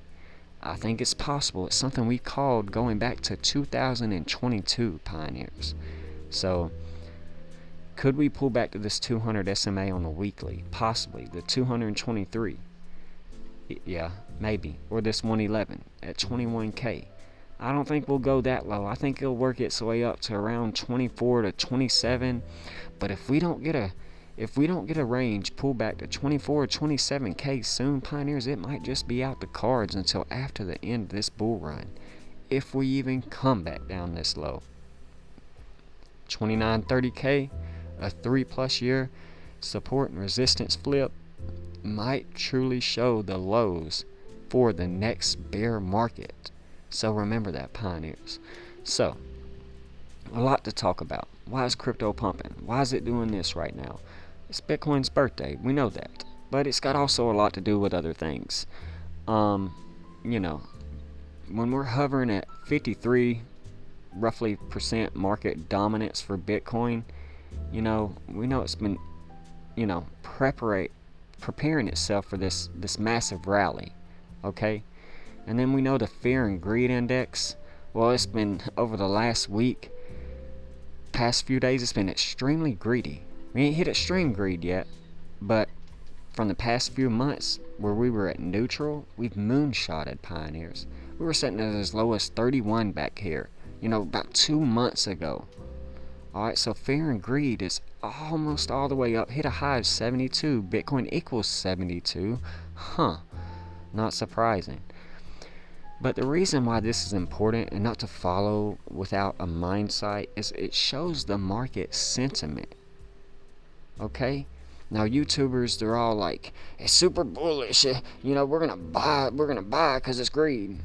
S1: I think it's possible. It's something we called going back to 2022, Pioneers. So could we pull back to this 200 SMA on the weekly? Possibly. The 223. Yeah, maybe. Or this 111 at 21K. I don't think we'll go that low. I think it'll work its way up to around 24 to 27. But if we don't get a range pullback to 24 or 27K soon, Pioneers, it might just be out the cards until after the end of this bull run, if we even come back down this low. 29-30K, a 3+ year support and resistance flip, might truly show the lows for the next bear market. So remember that, Pioneers. So, a lot to talk about. Why is crypto pumping? Why is it doing this right now? It's Bitcoin's birthday. We know that. But it's got also a lot to do with other things. When we're hovering at 53 roughly percent market dominance for Bitcoin, we know it's been, preparing itself for this massive rally. Okay? And then we know the fear and greed index. Well, it's been over the last week, past few days, it's been extremely greedy. We ain't hit extreme greed yet, but from the past few months where we were at neutral, we've moonshotted, Pioneers. We were sitting at as low as 31 back here, about 2 months ago. Alright, so fear and greed is almost all the way up. Hit a high of 72. Bitcoin equals 72. Not surprising. But the reason why this is important and not to follow without a mind sight is it shows the market sentiment. Okay? Now YouTubers, they're all like, it's super bullish, we're gonna buy because it's greed.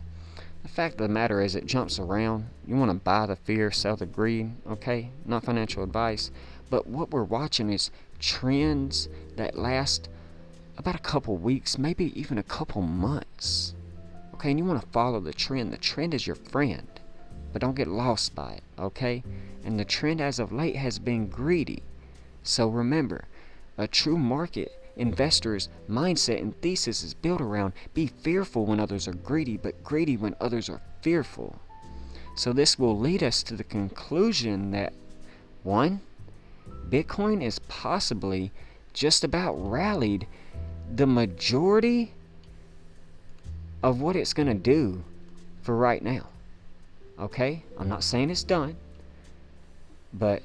S1: The fact of the matter is it jumps around. You want to buy the fear, sell the greed, okay? Not financial advice. But what we're watching is trends that last about a couple weeks, maybe even a couple months. Okay, and you want to follow the trend. The trend is your friend, but don't get lost by it, okay? And the trend as of late has been greedy. So remember, a true market investor's mindset and thesis is built around be fearful when others are greedy, but greedy when others are fearful. So this will lead us to the conclusion that 1, Bitcoin is possibly just about rallied the majority of what it's going to do for right now. Okay? I'm not saying it's done, but,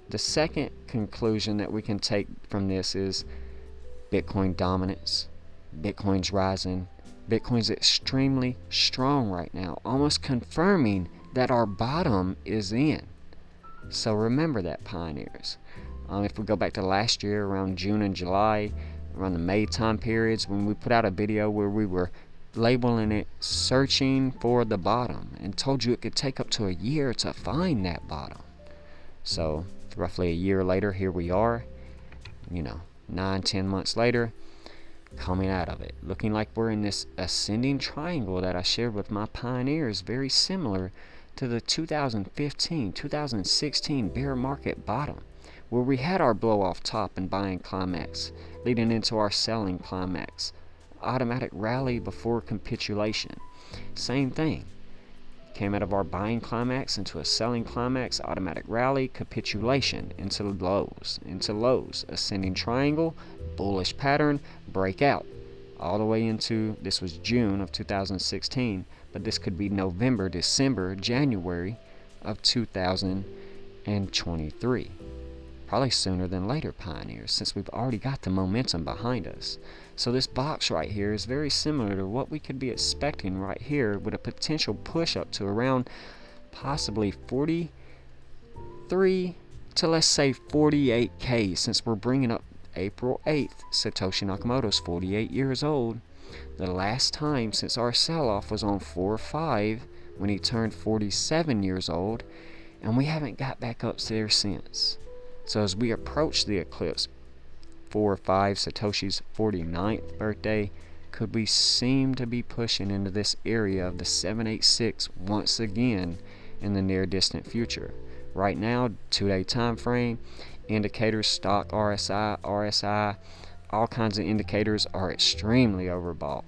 S1: the second conclusion that we can take from this is Bitcoin dominance. Bitcoin's rising. Bitcoin's extremely strong right now, almost confirming that our bottom is in. So remember that, Pioneers. If we go back to last year, around June and July, around the May time periods, when we put out a video where we were labeling it searching for the bottom and told you it could take up to a year to find that bottom. So roughly a year later, here we are, 9-10 months later, coming out of it, looking like we're in this ascending triangle that I shared with my Pioneers, very similar to the 2015-2016 bear market bottom, where we had our blow off top and buying climax, leading into our selling climax, automatic rally before capitulation. Same thing. Came out of our buying climax into a selling climax, automatic rally, capitulation, into lows, ascending triangle, bullish pattern, breakout, all the way into, this was June of 2016, but this could be November, December, January of 2023. probably sooner than later pioneers, since we've already got the momentum behind us. So this box right here is very similar to what we could be expecting right here, with a potential push up to around possibly 43 to, let's say, 48K, since we're bringing up April 8th. Satoshi Nakamoto's 48 years old. The last time since our sell-off was on 4/5 when he turned 47 years old, and we haven't got back up there since. So as we approach the eclipse, 4/5, Satoshi's 49th birthday, could we seem to be pushing into this area of the 786 once again in the near distant future. Right now, 2-day time frame, indicators, stock RSI, all kinds of indicators are extremely overbought.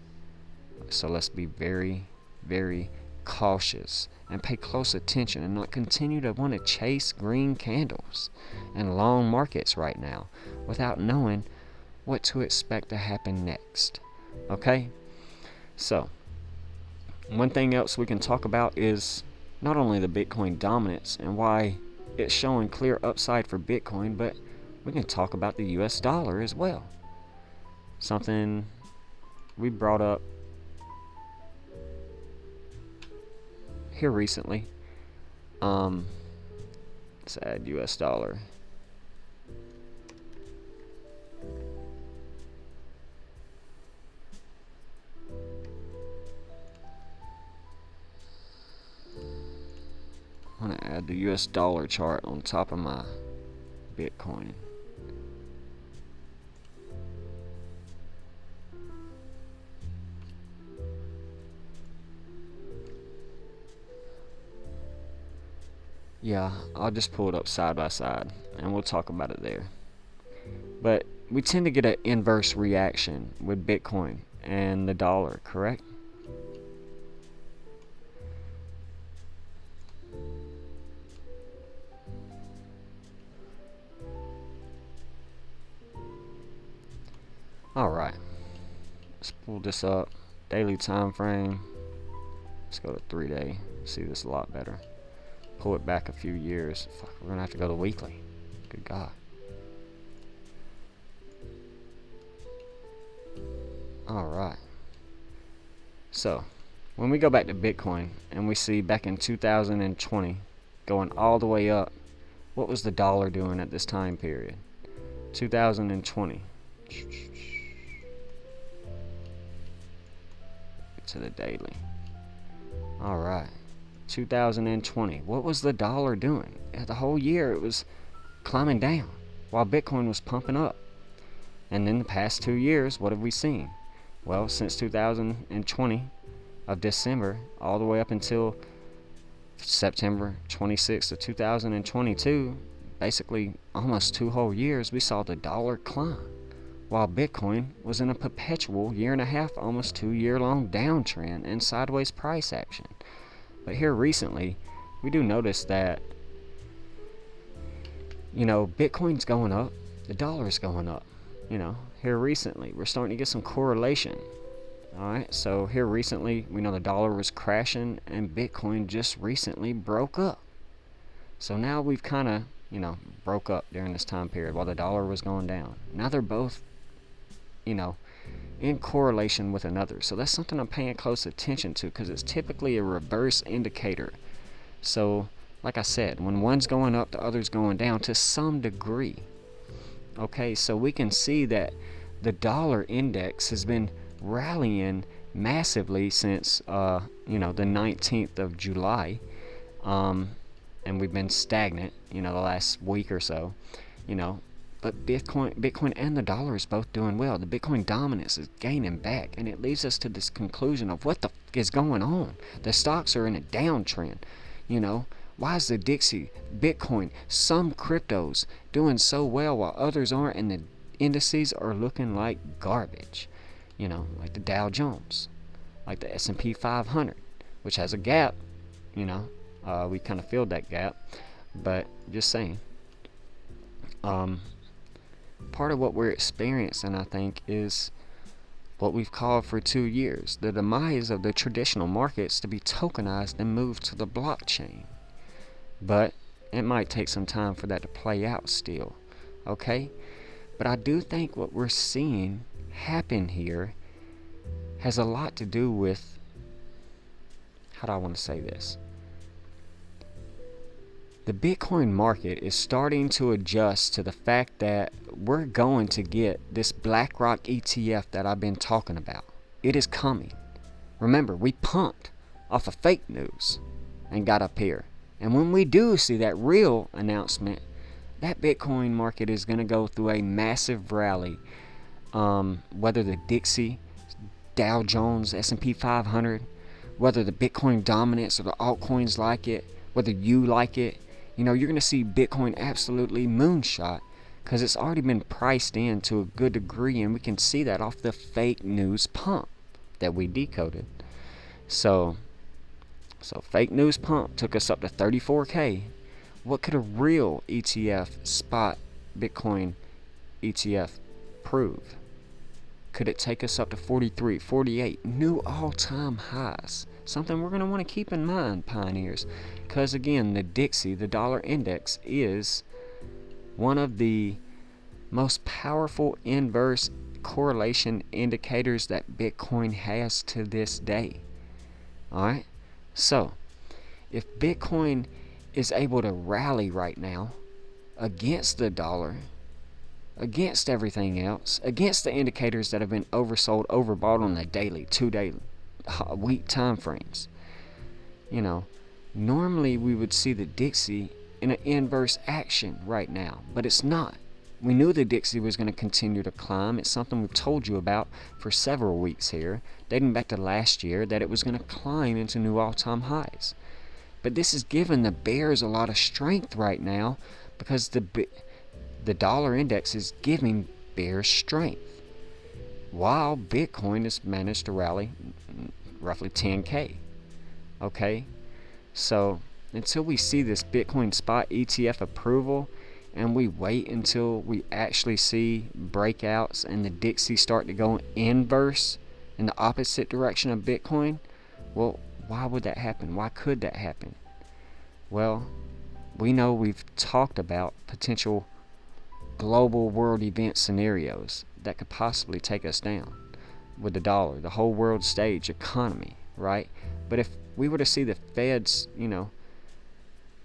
S1: So let's be very, very cautious and pay close attention, and not continue to want to chase green candles and long markets right now without knowing what to expect to happen next. Okay? So, one thing else we can talk about is not only the Bitcoin dominance and why it's showing clear upside for Bitcoin, but we can talk about the US dollar as well. Something we brought up here recently. Let's add US dollar. I'm going to add the US dollar chart on top of my Bitcoin. Yeah, I'll just pull it up side by side and we'll talk about it there. But we tend to get an inverse reaction with Bitcoin and the dollar, correct? Alright, let's pull this up. Daily time frame. Let's go to 3-day. See this a lot better. Pull it back a few years. Fuck, we're gonna have to go to weekly. Good God. Alright. So, when we go back to Bitcoin and we see back in 2020 going all the way up, what was the dollar doing at this time period? 2020. To the daily. Alright. 2020. What was the dollar doing? The whole year it was climbing down while Bitcoin was pumping up. And in the past 2 years, what have we seen? Well, since 2020 of December all the way up until September 26th of 2022, basically almost 2 whole years, we saw the dollar climb, while Bitcoin was in a perpetual 1.5, almost 2-year-long downtrend and sideways price action. But here recently, we do notice that, Bitcoin's going up, the dollar's going up. Here recently, we're starting to get some correlation. Alright, so here recently, we know the dollar was crashing and Bitcoin just recently broke up. So now we've kind of, broke up during this time period while the dollar was going down. Now they're both in correlation with another. So that's something I'm paying close attention to, because it's typically a reverse indicator. So, like I said, when one's going up, the other's going down to some degree. Okay, so we can see that the dollar index has been rallying massively since, the 19th of July. And we've been stagnant, the last week or so, But Bitcoin and the dollar is both doing well. The Bitcoin dominance is gaining back, and it leads us to this conclusion of what the f is going on. The stocks are in a downtrend. Why is the Dixie, Bitcoin, some cryptos doing so well while others aren't, and the indices are looking like garbage? Like the Dow Jones, like the S&P 500, which has a gap. We kind of filled that gap, but just saying. Part of what we're experiencing, I think, is what we've called for 2 years, the demise of the traditional markets to be tokenized and moved to the blockchain. But it might take some time for that to play out still. okay? But I do think what we're seeing happen here has a lot to do with, how do I want to say this? The Bitcoin market is starting to adjust to the fact that we're going to get this BlackRock ETF that I've been talking about. It is coming. Remember, we pumped off of fake news and got up here. And when we do see that real announcement, that Bitcoin market is going to go through a massive rally. Whether the Dixie, Dow Jones, S&P 500, whether the Bitcoin dominance or the altcoins like it, whether you like it, you're going to see Bitcoin absolutely moonshot because it's already been priced in to a good degree, and we can see that off the fake news pump that we decoded. So fake news pump took us up to 34K. What could a real ETF, spot Bitcoin ETF, prove? Could it take us up to 43, 48, new all-time highs? Something we're going to want to keep in mind, pioneers, because again, the Dixie, the dollar index, is one of the most powerful inverse correlation indicators that Bitcoin has to this day. Alright? So, if Bitcoin is able to rally right now against the dollar, against everything else, against the indicators that have been oversold, overbought on the daily, 2-day, week time frames, normally we would see the Dixie in an inverse action right now, but it's not. We knew the Dixie was going to continue to climb. It's something we've told you about for several weeks here, dating back to last year, that it was going to climb into new all-time highs. But this is giving the bears a lot of strength right now because the dollar index is giving bears strength, while Bitcoin has managed to rally roughly 10K. Okay? So until we see this Bitcoin spot ETF approval, and we wait until we actually see breakouts and the Dixie start to go inverse in the opposite direction of Bitcoin, well, why would that happen? Why could that happen? Well, we know we've talked about potential global world event scenarios that could possibly take us down with the dollar, the whole world stage economy, right? But if we were to see the Feds,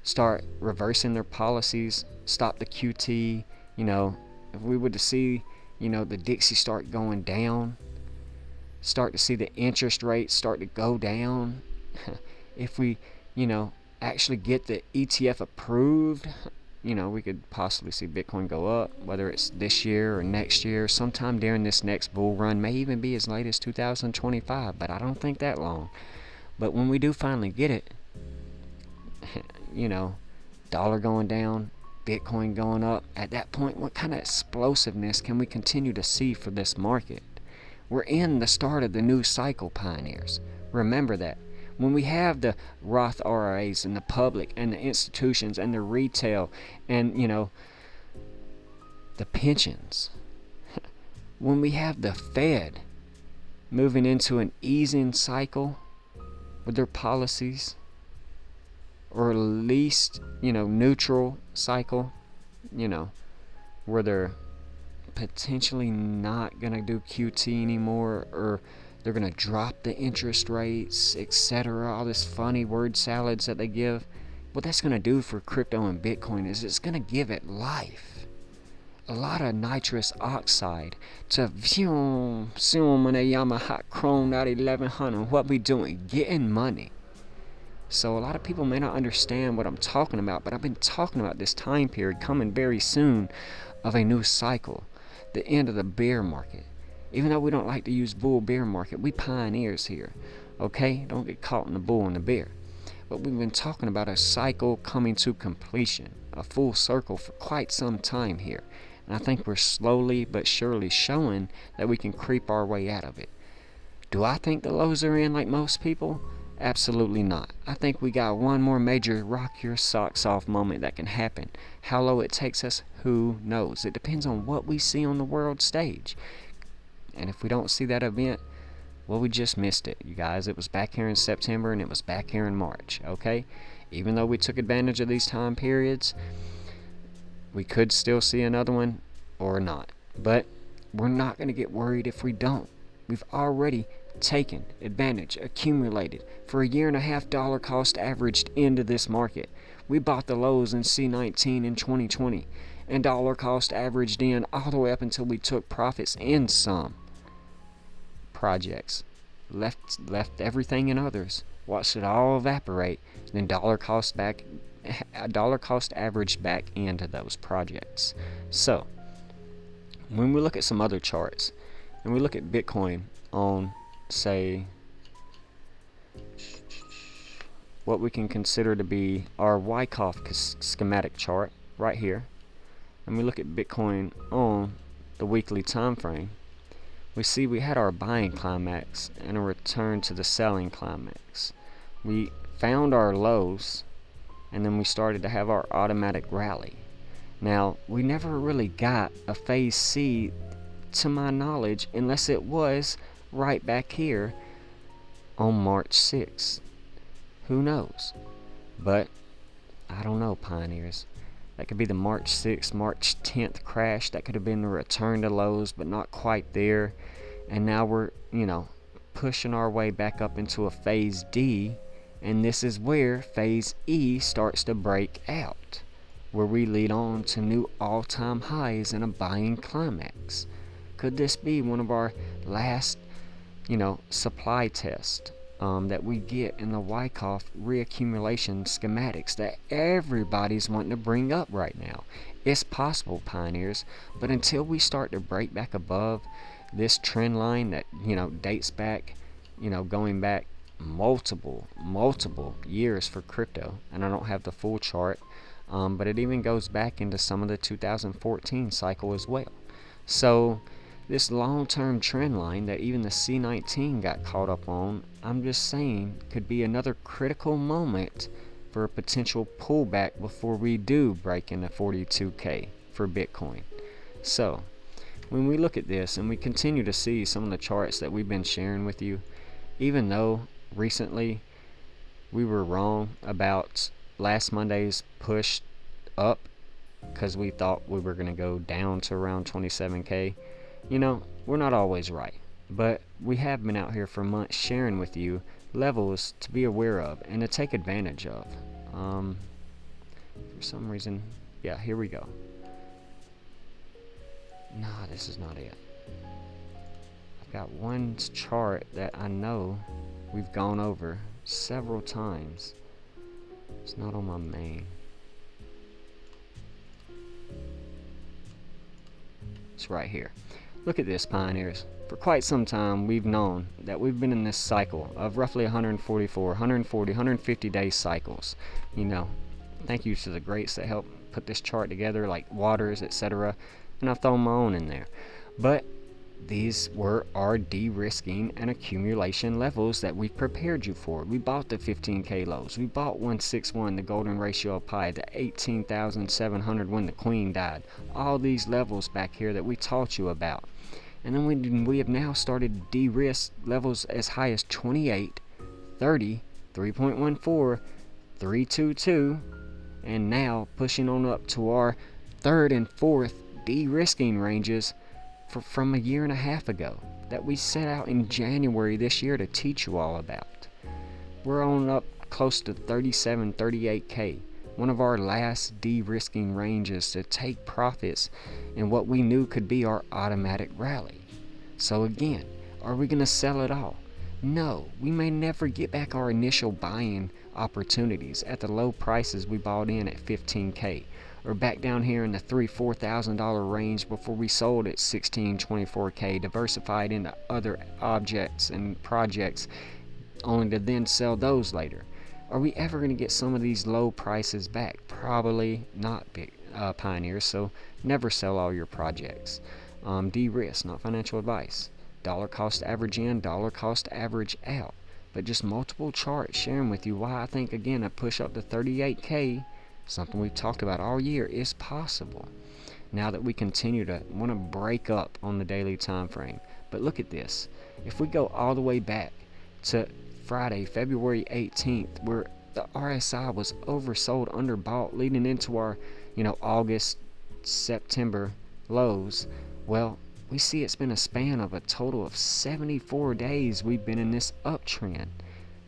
S1: start reversing their policies, stop the QT, if we were to see, the Dixie start going down, start to see the interest rates start to go down, if we, actually get the ETF approved, we could possibly see Bitcoin go up, whether it's this year or next year, sometime during this next bull run, may even be as late as 2025, but I don't think that long. But when we do finally get it, dollar going down, Bitcoin going up, at that point, what kind of explosiveness can we continue to see for this market? We're in the start of the new cycle, pioneers. Remember that. When we have the Roth IRAs and the public and the institutions and the retail and, the pensions, when we have the Fed moving into an easing cycle with their policies, or at least, neutral cycle, where they're potentially not going to do QT anymore, or they're going to drop the interest rates, etc., all this funny word salads that they give. What that's going to do for crypto and Bitcoin is it's going to give it life. A lot of nitrous oxide to hot chrome out 1100. What we doing? Getting money. So a lot of people may not understand what I'm talking about, but I've been talking about this time period coming very soon of a new cycle, the end of the bear market. Even though we don't like to use bull bear market, we pioneers here, okay? Don't get caught in the bull and the bear. But we've been talking about a cycle coming to completion, a full circle for quite some time here. And I think we're slowly but surely showing that we can creep our way out of it. Do I think the lows are in like most people? Absolutely not. I think we got one more major rock your socks off moment that can happen. How low it takes us, who knows? It depends on what we see on the world stage. And if we don't see that event, well, we just missed it, you guys. It was back here in September and it was back here in March, okay? Even though we took advantage of these time periods, We could still see another one or not. But we're not going to get worried if we don't. We've already taken advantage, accumulated for a year and a half dollar cost averaged into this market. We bought the lows in C19 in 2020 and dollar cost averaged in all the way up until we took profits in some projects. Left everything in others. Watched it all evaporate, then dollar cost averaged back into those projects. So, when we look at some other charts, and we look at Bitcoin on, say, what we can consider to be our Wyckoff schematic chart right here, and we look at Bitcoin on the weekly time frame, we see we had our buying climax and a return to the selling climax. We found our lows, and then we started to have our automatic rally. Now, we never really got a phase C, to my knowledge, unless it was right back here on March 6th. Who knows? But I don't know, pioneers. That could be the March 6th, March 10th crash. That could have been the return to lows, but not quite there. And now we're, pushing our way back up into a phase D. And this is where phase E starts to break out, where we lead on to new all-time highs in a buying climax. Could this be one of our last, supply tests that we get in the Wyckoff reaccumulation schematics that everybody's wanting to bring up right now? It's possible, pioneers, but until we start to break back above this trend line that, dates back, going back multiple years for crypto, and I don't have the full chart, but it even goes back into some of the 2014 cycle as well. So this long-term trend line that even the C19 got caught up on, I'm just saying, could be another critical moment for a potential pullback before we do break into 42K for Bitcoin. So when we look at this and we continue to see some of the charts that we've been sharing with you, even though recently we were wrong about last Monday's push up because we thought we were going to go down to around 27K, we're not always right, but we have been out here for months sharing with you levels to be aware of and to take advantage of. For some reason, here we go. Nah, this is not it. I've got one chart that I know we've gone over several times. It's not on my main. It's right here. Look at this, pioneers. For quite some time, we've known that we've been in this cycle of roughly 144, 140, 150 day cycles. Thank you to the greats that helped put this chart together, like Waters, etc. And I've thrown my own in there. But these were our de-risking and accumulation levels that we prepared you for. We bought the 15K lows. We bought 161, the golden ratio of pi, the 18,700 when the queen died. All these levels back here that we taught you about. And then we have now started de-risk levels as high as 28, 30, 3.14, 322, and now pushing on up to our third and fourth de-risking ranges from a year and a half ago that we set out in January this year to teach you all about. We're on up close to 37, 38K, one of our last de-risking ranges to take profits in what we knew could be our automatic rally. So again, are we going to sell it all? No, we may never get back our initial buying opportunities at the low prices we bought in at 15K, or back down here in the $3,000-$4,000 range before we sold at 16, 24K, diversified into other objects and projects, only to then sell those later. Are we ever going to get some of these low prices back? Probably not, big pioneers, so never sell all your projects. De-risk, not financial advice. Dollar cost average in, dollar cost average out. But just multiple charts sharing with you why I think, again, a push up to 38K, something we've talked about all year, is possible. Now that we continue to want to break up on the daily time frame. But look at this. If we go all the way back to Friday, February 18th, where the RSI was oversold, underbought, leading into our, August September lows. Well, we see it's been a span of a total of 74 days we've been in this uptrend,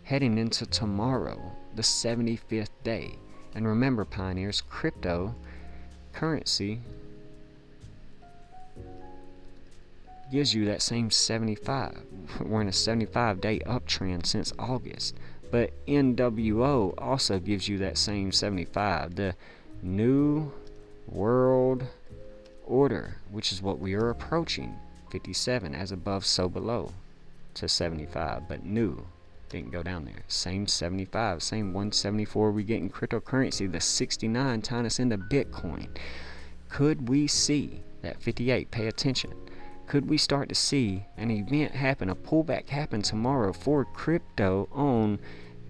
S1: heading into tomorrow, the 75th day. And remember, pioneers, cryptocurrency gives you that same 75. We're in a 75-day uptrend since August. But NWO also gives you that same 75. The New World Order, which is what we are approaching, 57, as above, so below, to 75. But new didn't go down there. Same 75, same 174 we get in cryptocurrency. The 69 tying us into Bitcoin. Could we see that 58? Pay attention. Could we start to see an event happen, a pullback happen tomorrow for crypto on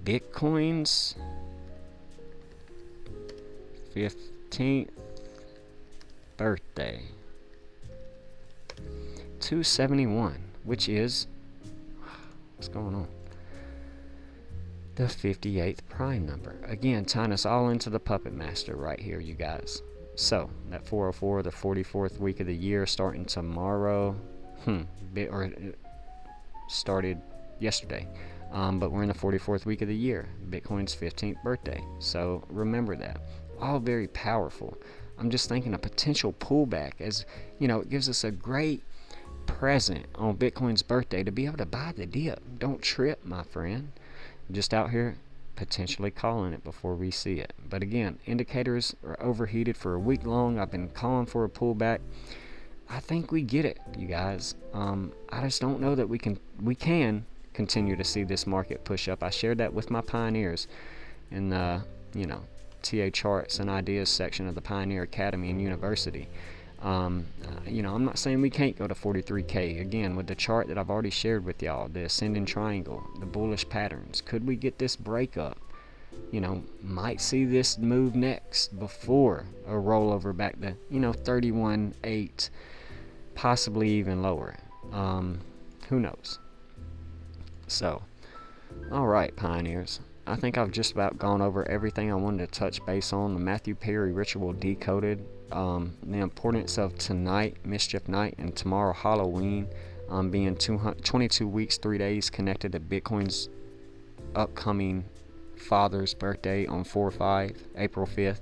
S1: Bitcoin's 15th birthday? 271, which is, what's going on? The 58th prime number. Again, tying us all into the puppet master right here, you guys. So, that 404, the 44th week of the year, starting tomorrow. Started yesterday. But we're in the 44th week of the year. Bitcoin's 15th birthday. So, remember that. All very powerful. I'm just thinking a potential pullback, as, you know, it gives us a great present on Bitcoin's birthday to be able to buy the dip. Don't trip, my friend. Just out here potentially calling it before we see it. But again, indicators are overheated for a week long. I've been calling for a pullback. I think we get it, you guys. I just don't know that we can continue to see this market push up. I shared that with my pioneers in the TA charts and ideas section of the Pioneer Academy and University. I'm not saying we can't go to 43K. Again, with the chart that I've already shared with y'all, the ascending triangle, the bullish patterns, could we get this breakup? Might see this move next before a rollover back to 31.8, possibly even lower. Who knows? So, all right, pioneers, I think I've just about gone over everything I wanted to touch base on. The Matthew Perry ritual decoded, the importance of tonight, Mischief Night, and tomorrow, Halloween, being 22 weeks, 3 days connected to Bitcoin's upcoming father's birthday on 4/5, April 5th,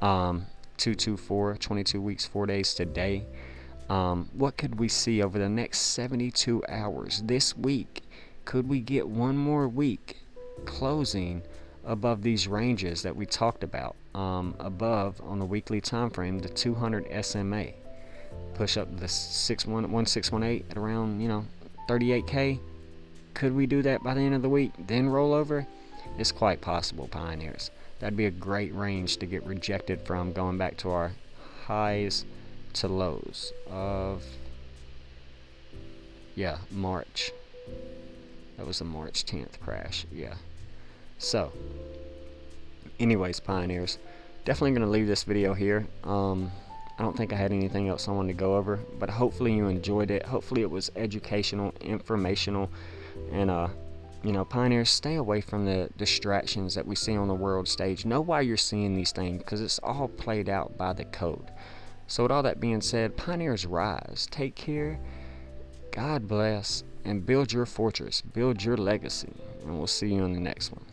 S1: 224, 22 weeks, 4 days today. What could we see over the next 72 hours this week? Could we get one more week closing above these ranges that we talked about, above on the weekly time frame, the 200 SMA, push up the 1618 at around 38K? Could we do that by the end of the week, then roll over? It's quite possible, pioneers. That'd be a great range to get rejected from, going back to our highs to lows of March. That was a March 10th crash. So, anyways, pioneers, definitely going to leave this video here. I don't think I had anything else I wanted to go over, but hopefully you enjoyed it. Hopefully it was educational, informational, and pioneers, stay away from the distractions that we see on the world stage. Know why you're seeing these things, because it's all played out by the code. So with all that being said, pioneers, rise, take care, God bless, and build your fortress, build your legacy, and we'll see you in the next one.